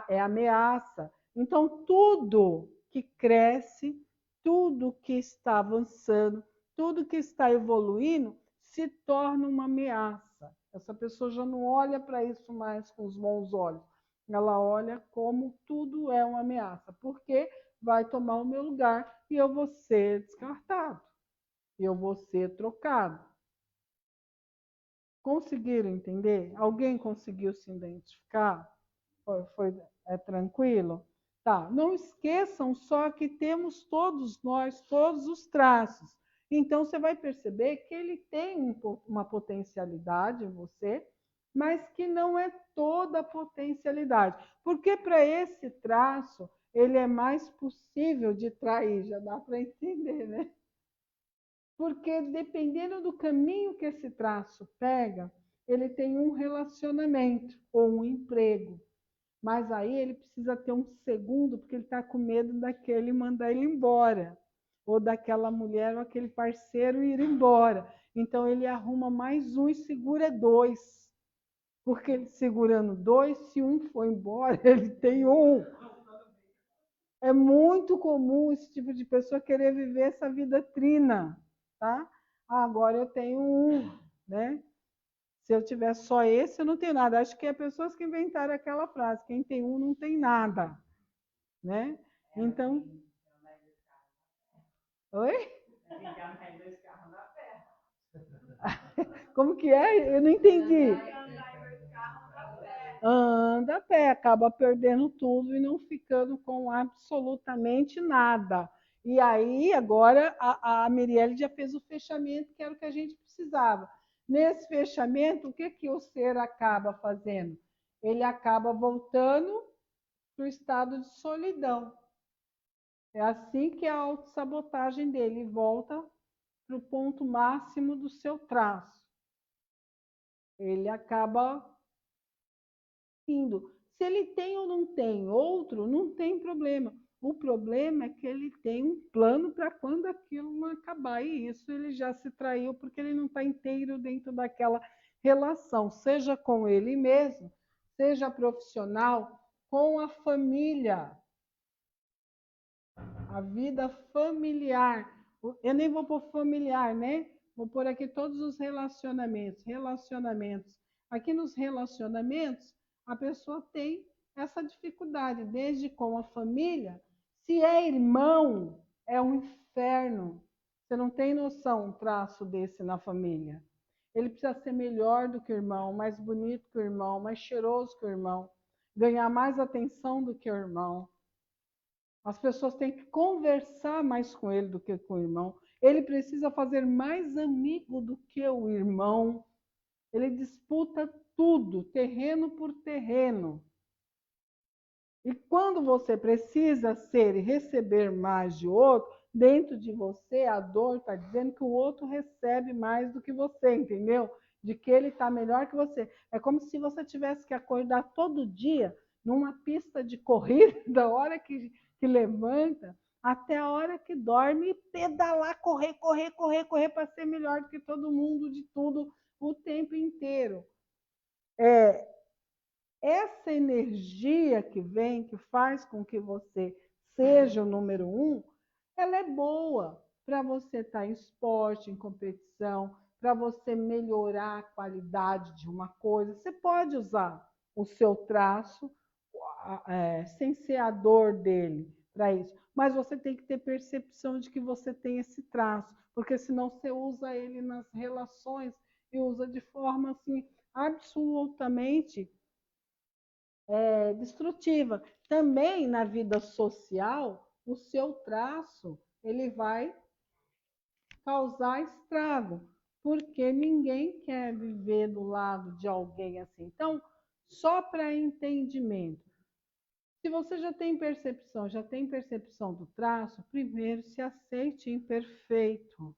É ameaça. Então, tudo que cresce, tudo que está avançando, tudo que está evoluindo, se torna uma ameaça. Essa pessoa já não olha para isso mais com os bons olhos. Ela olha como tudo é uma ameaça. Porque vai tomar o meu lugar e eu vou ser descartado. E eu vou ser trocado. Conseguiram entender? Alguém conseguiu se identificar? É tranquilo? Tá, não esqueçam só que temos todos nós, todos os traços. Então, você vai perceber que ele tem uma potencialidade em você, mas que não é toda a potencialidade. Porque para esse traço, ele é mais possível de trair, já dá para entender, né? Porque dependendo do caminho que esse traço pega, ele tem um relacionamento ou um emprego. Mas aí ele precisa ter um segundo, porque ele está com medo daquele mandar ele embora. Ou daquela mulher ou aquele parceiro ir embora. Então ele arruma mais um e segura dois. Porque ele segurando dois, se um for embora, ele tem um. É muito comum esse tipo de pessoa querer viver essa vida trina, tá? Agora eu tenho um, né? Se eu tiver só esse, eu não tenho nada. Acho que é pessoas que inventaram aquela frase: quem tem um não tem nada, né? Então. Oi? Como que é? Eu não entendi. Anda a pé, acaba perdendo tudo e não ficando com absolutamente nada. E aí, agora, a Mirielle já fez o fechamento, que era o que a gente precisava. Nesse fechamento, o que, que o ser acaba fazendo? Ele acaba voltando para o estado de solidão. É assim que a autossabotagem dele volta para o ponto máximo do seu traço. Ele acaba indo. Se ele tem ou não tem outro, não tem problema. O problema é que ele tem um plano para quando aquilo não acabar. E isso ele já se traiu porque ele não está inteiro dentro daquela relação, seja com ele mesmo, seja profissional, com a família. A vida familiar. Eu nem vou pôr familiar, né? Vou pôr aqui todos os relacionamentos. Relacionamentos. Aqui nos relacionamentos, a pessoa tem essa dificuldade, desde com a família. Se é irmão, é um inferno. Você não tem noção um traço desse na família. Ele precisa ser melhor do que o irmão, mais bonito que o irmão, mais cheiroso que o irmão, ganhar mais atenção do que o irmão. As pessoas têm que conversar mais com ele do que com o irmão. Ele precisa fazer mais amigo do que o irmão. Ele disputa tudo, terreno por terreno. E quando você precisa ser e receber mais de outro, dentro de você a dor está dizendo que o outro recebe mais do que você, entendeu? De que ele está melhor que você. É como se você tivesse que acordar todo dia numa pista de corrida, da hora que levanta até a hora que dorme e pedalar, correr para ser melhor do que todo mundo, de tudo, o tempo inteiro. Essa energia que vem, que faz com que você seja o número um, ela é boa para você estar em esporte, em competição, para você melhorar a qualidade de uma coisa. Você pode usar o seu traço sem ser a dor dele para isso, mas você tem que ter percepção de que você tem esse traço, porque senão você usa ele nas relações e usa de forma assim absolutamente destrutiva. Também na vida social, o seu traço ele vai causar estrago, porque ninguém quer viver do lado de alguém assim. Então, só para entendimento, se você já tem percepção do traço, primeiro se aceite imperfeito.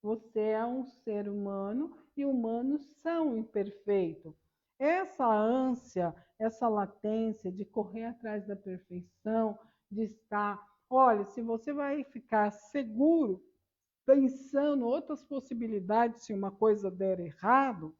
Você é um ser humano e humanos são imperfeitos. Essa ânsia, essa latência de correr atrás da perfeição, de estar. Olha, se você vai ficar seguro, pensando outras possibilidades, se uma coisa der errado,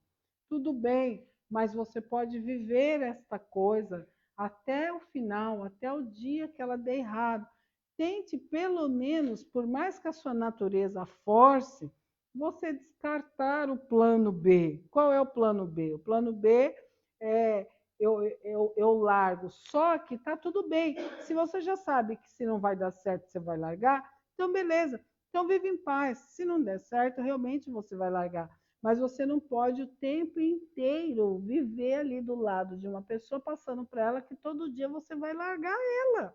tudo bem, mas você pode viver esta coisa até o final, até o dia que ela der errado. Tente, pelo menos, por mais que a sua natureza force, você descartar o plano B. Qual é o plano B? O plano B é eu largo. Só que tá tudo bem. Se você já sabe que se não vai dar certo, você vai largar, então beleza. Então vive em paz. Se não der certo, realmente você vai largar. Mas você não pode o tempo inteiro viver ali do lado de uma pessoa, passando para ela que todo dia você vai largar ela.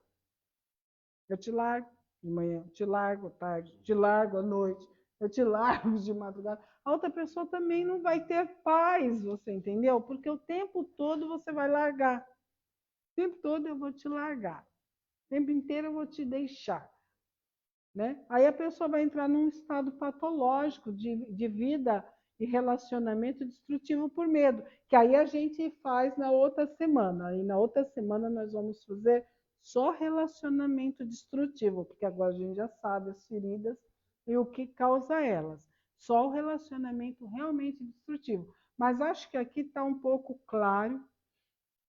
Eu te largo de manhã, te largo à tarde, te largo à noite, eu te largo de madrugada. A outra pessoa também não vai ter paz, você entendeu? Porque o tempo todo você vai largar. O tempo todo eu vou te largar. O tempo inteiro eu vou te deixar. Né? Aí a pessoa vai entrar num estado patológico de vida e relacionamento destrutivo por medo, que aí a gente faz na outra semana. E na outra semana nós vamos fazer só relacionamento destrutivo, porque agora a gente já sabe as feridas e o que causa elas. Só o relacionamento realmente destrutivo. Mas acho que aqui está um pouco claro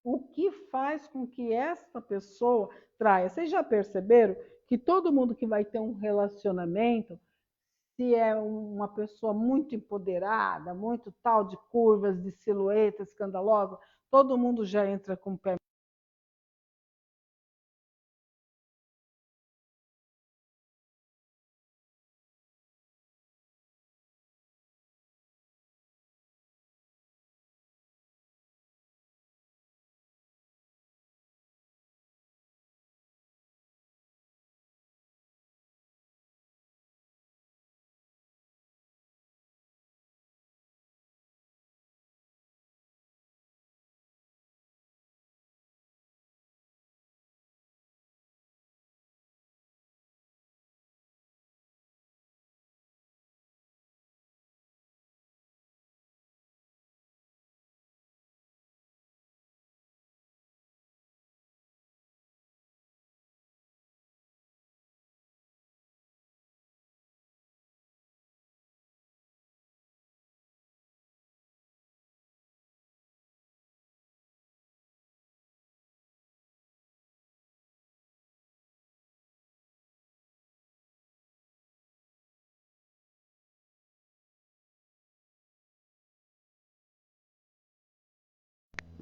o que faz com que esta pessoa traia. Vocês já perceberam que todo mundo que vai ter um relacionamento, se é uma pessoa muito empoderada, muito tal de curvas, de silhueta escandalosa, todo mundo já entra com o pé.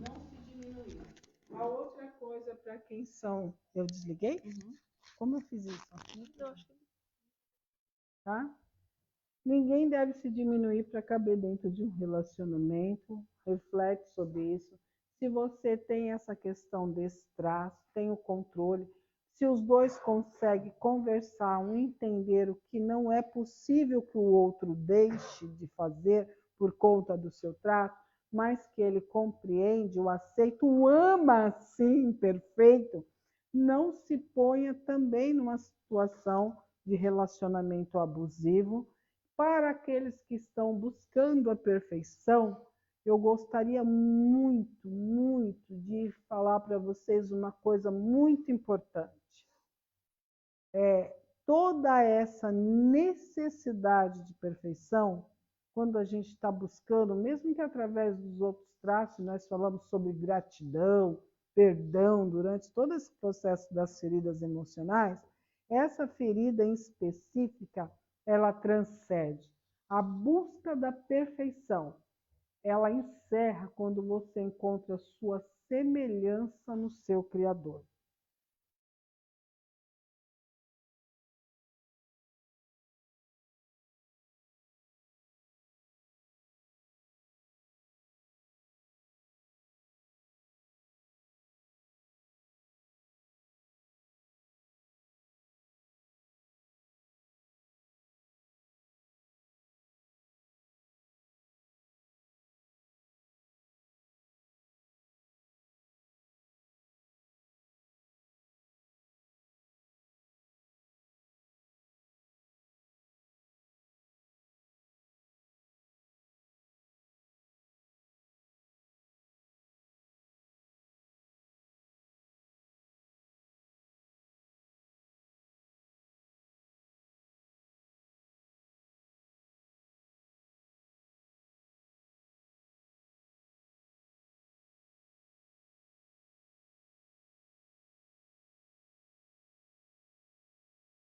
Não se diminuir. A outra coisa para quem são. Eu desliguei? Uhum. Como eu fiz isso? Eu acho que. Tá? Ninguém deve se diminuir para caber dentro de um relacionamento. Reflete sobre isso. Se você tem essa questão desse traço, tem o controle. Se os dois conseguem conversar, um entender o que não é possível que o outro deixe de fazer por conta do seu traço, mas que ele compreende, o aceita, o ama assim, perfeito, não se ponha também numa situação de relacionamento abusivo. Para aqueles que estão buscando a perfeição, eu gostaria muito, muito de falar para vocês uma coisa muito importante. Toda essa necessidade de perfeição, quando a gente está buscando, mesmo que através dos outros traços, nós falamos sobre gratidão, perdão, durante todo esse processo das feridas emocionais, essa ferida em específica, ela transcende. A busca da perfeição, ela encerra quando você encontra sua semelhança no seu Criador.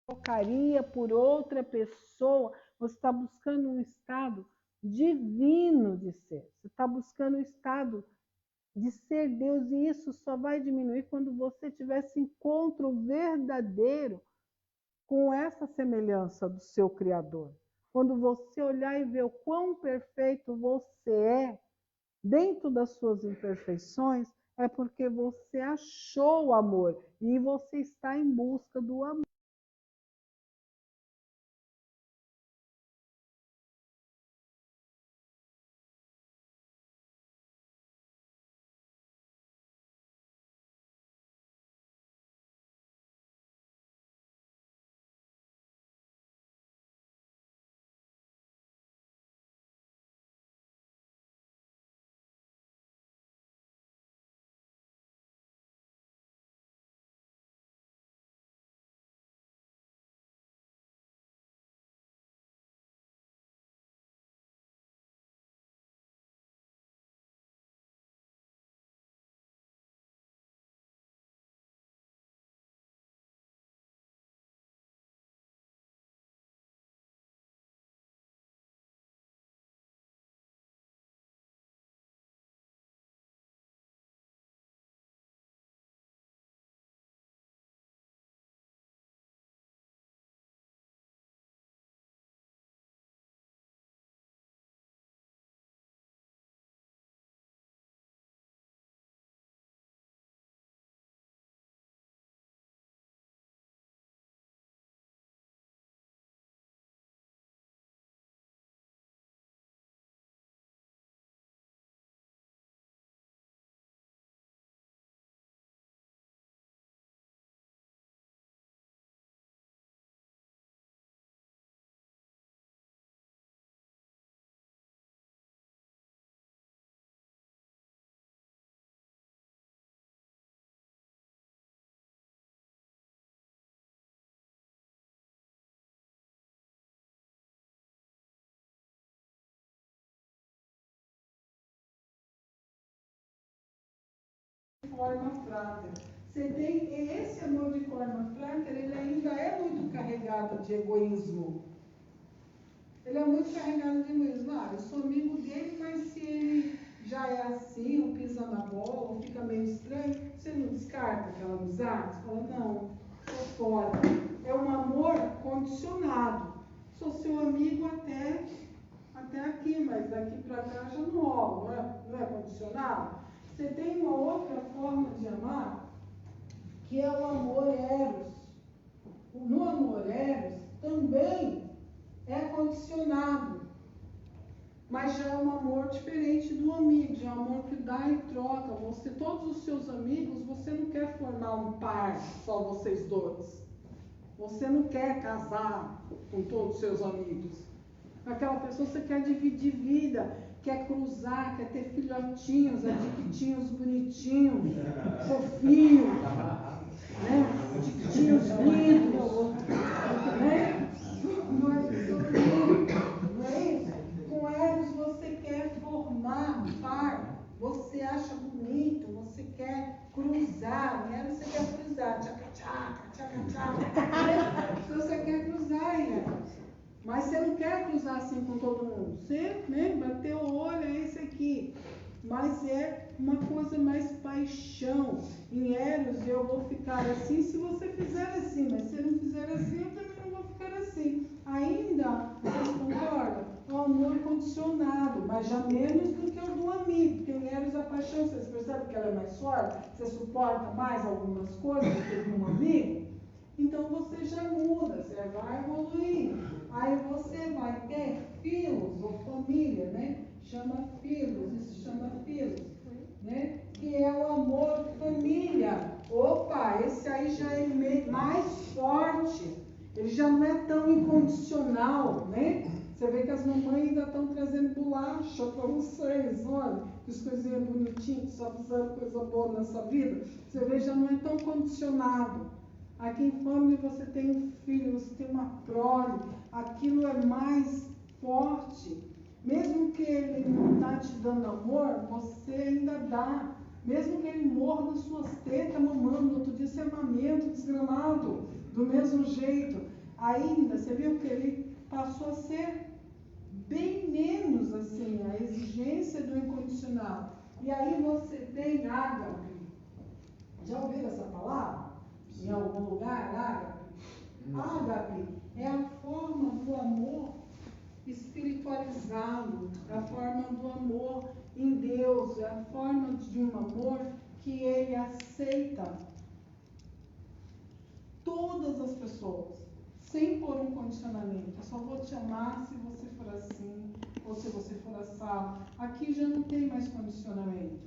Trocaria por outra pessoa, você está buscando um estado divino de ser. Você está buscando um estado de ser Deus, e isso só vai diminuir quando você tiver esse encontro verdadeiro com essa semelhança do seu Criador. Quando você olhar e ver o quão perfeito você é, dentro das suas imperfeições, é porque você achou o amor e você está em busca do amor. Forma frágil. Você tem esse amor de forma frágil, ele ainda é muito carregado de egoísmo. Ele é muito carregado de egoísmo. Eu sou amigo dele, mas se ele já é assim, ou pisa na bola, ou fica meio estranho, você não descarta aquela amizade? Você fala, não, tô fora. É um amor condicionado. Sou seu amigo até aqui, mas daqui para cá já não rola, não é condicionado? Você tem uma outra forma de amar, que é o amor eros. No amor eros também é condicionado, mas já é um amor diferente do amigo, já é um amor que dá e troca. Você, todos os seus amigos, você não quer formar um par, só vocês dois. Você não quer casar com todos os seus amigos. Aquela pessoa você quer dividir vida, quer cruzar, quer ter filhotinhos, adictinhos bonitinhos, fofinhos, né? Adictinhos lindos, né? Não é isso? Com eles você quer formar par, você acha bonito, você quer cruzar, né? Você quer cruzar, tchaca, tchaca, tchaca, tchaca. Você quer cruzar, né? Mas você não quer cruzar assim com todo mundo. Você, né, bateu o olho, é esse aqui. Mas é uma coisa mais paixão. Em Eros eu vou ficar assim se você fizer assim. Mas se eu não fizer assim, eu também não vou ficar assim. Ainda, vocês concordam? É um amor condicionado, mas já menos do que o do amigo. Porque em Eros a paixão, vocês percebem que ela é mais forte? Você suporta mais algumas coisas do que com um amigo? Então você já muda, você vai evoluindo. Aí você vai ter filhos, ou família, né? Chama filhos, isso chama filhos, né? Que é o amor família. Opa, esse aí já é mais forte. Ele já não é tão incondicional, né? Você vê que as mamães ainda estão trazendo bolacha para vocês, olha, que as coisinhas bonitinhas, só fizeram coisa boa nessa vida. Você vê, já não é tão condicionado. Aqui em família você tem um filho, você tem uma prole, aquilo é mais forte. Mesmo que ele não está te dando amor, você ainda dá. Mesmo que ele morra das suas tetas mamando, outro dia você amamenta, desgramado, do mesmo jeito. Ainda, você viu que ele passou a ser bem menos assim, a exigência do incondicional. E aí você tem ágape. Já ouviram essa palavra? Em algum lugar, ágape? Ágape é a forma do amor espiritualizado, é a forma do amor em Deus, é a forma de um amor que ele aceita todas as pessoas, sem pôr um condicionamento. Eu só vou te amar se você for assim, ou se você for assado. Aqui já não tem mais condicionamento.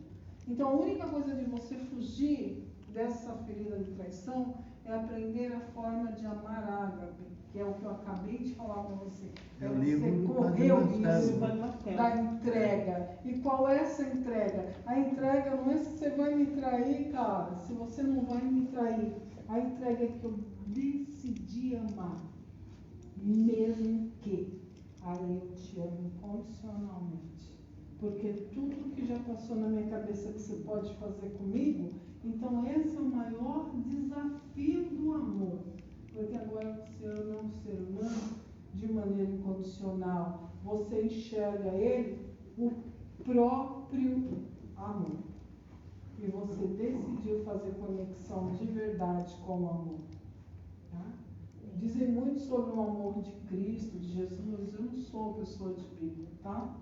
Então a única coisa de você fugir dessa ferida de traição é aprender a forma de amar ágape, que é o que eu acabei de falar para você. É você correr o risco da entrega. E qual é essa entrega? A entrega não é se você vai me trair, cara, se você não vai me trair. A entrega é que eu decidi amar, mesmo que aí eu te amo incondicionalmente. Porque tudo que já passou na minha cabeça que você pode fazer comigo, então esse é o maior desafio do amor. Porque agora você ama um ser humano de maneira incondicional. Você enxerga ele o próprio amor. E você decidiu fazer conexão de verdade com o amor. Tá? Dizem muito sobre o amor de Cristo, de Jesus. Eu não sou pessoa de Bíblia, tá?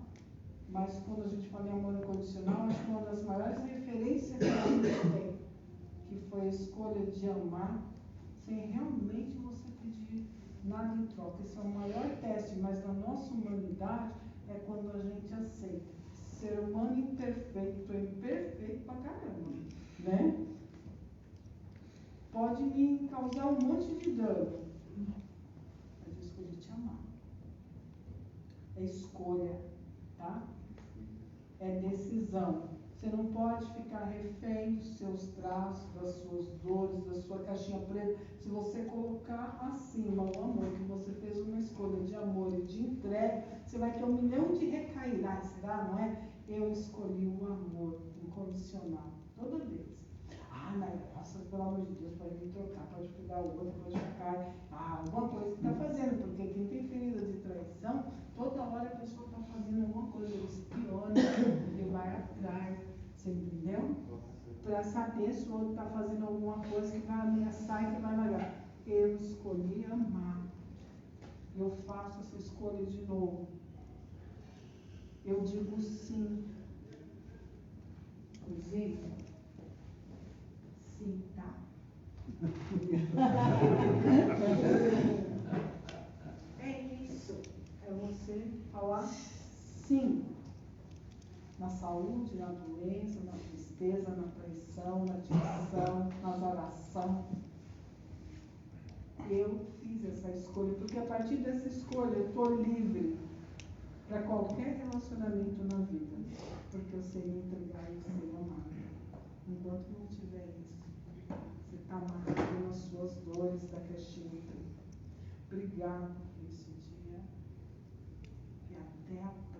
Mas quando a gente fala em amor incondicional, acho que uma das maiores referências que a gente tem, que foi a escolha de amar sem realmente você pedir nada em troca. Esse é o maior teste, mas na nossa humanidade é quando a gente aceita. Ser humano imperfeito, é imperfeito pra caramba, né? Pode me causar um monte de dano, mas eu escolhi te amar. É escolha, tá? É decisão. Você não pode ficar refém dos seus traços, das suas dores, da sua caixinha preta. Se você colocar acima o amor, que você fez uma escolha de amor e de entrega, você vai ter 1 milhão de recairás, será? Não é? Eu escolhi o amor incondicional, toda vez. Ah, nossa, pelo amor de Deus, pode me trocar, pode pegar outra, pode ficar. Alguma coisa que está fazendo, porque quem tem ferida de traição, toda hora a pessoa está fazendo alguma coisa, ele espiona, ele vai atrás, você entendeu? Para saber se o outro está fazendo alguma coisa que vai ameaçar e que vai largar. Eu escolhi amar. Eu faço essa escolha de novo. Eu digo sim. Inclusive, sim, tá? É isso. É você falar sim. Na saúde, na doença, na tristeza, na traição, na dicção, nas orações. Eu fiz essa escolha, porque a partir dessa escolha eu estou livre para qualquer relacionamento na vida. Porque eu sei me entregar e sei amar. Enquanto não tiver isso, você está amarrado nas suas dores da caixinha. Obrigado por esse dia e até a próxima.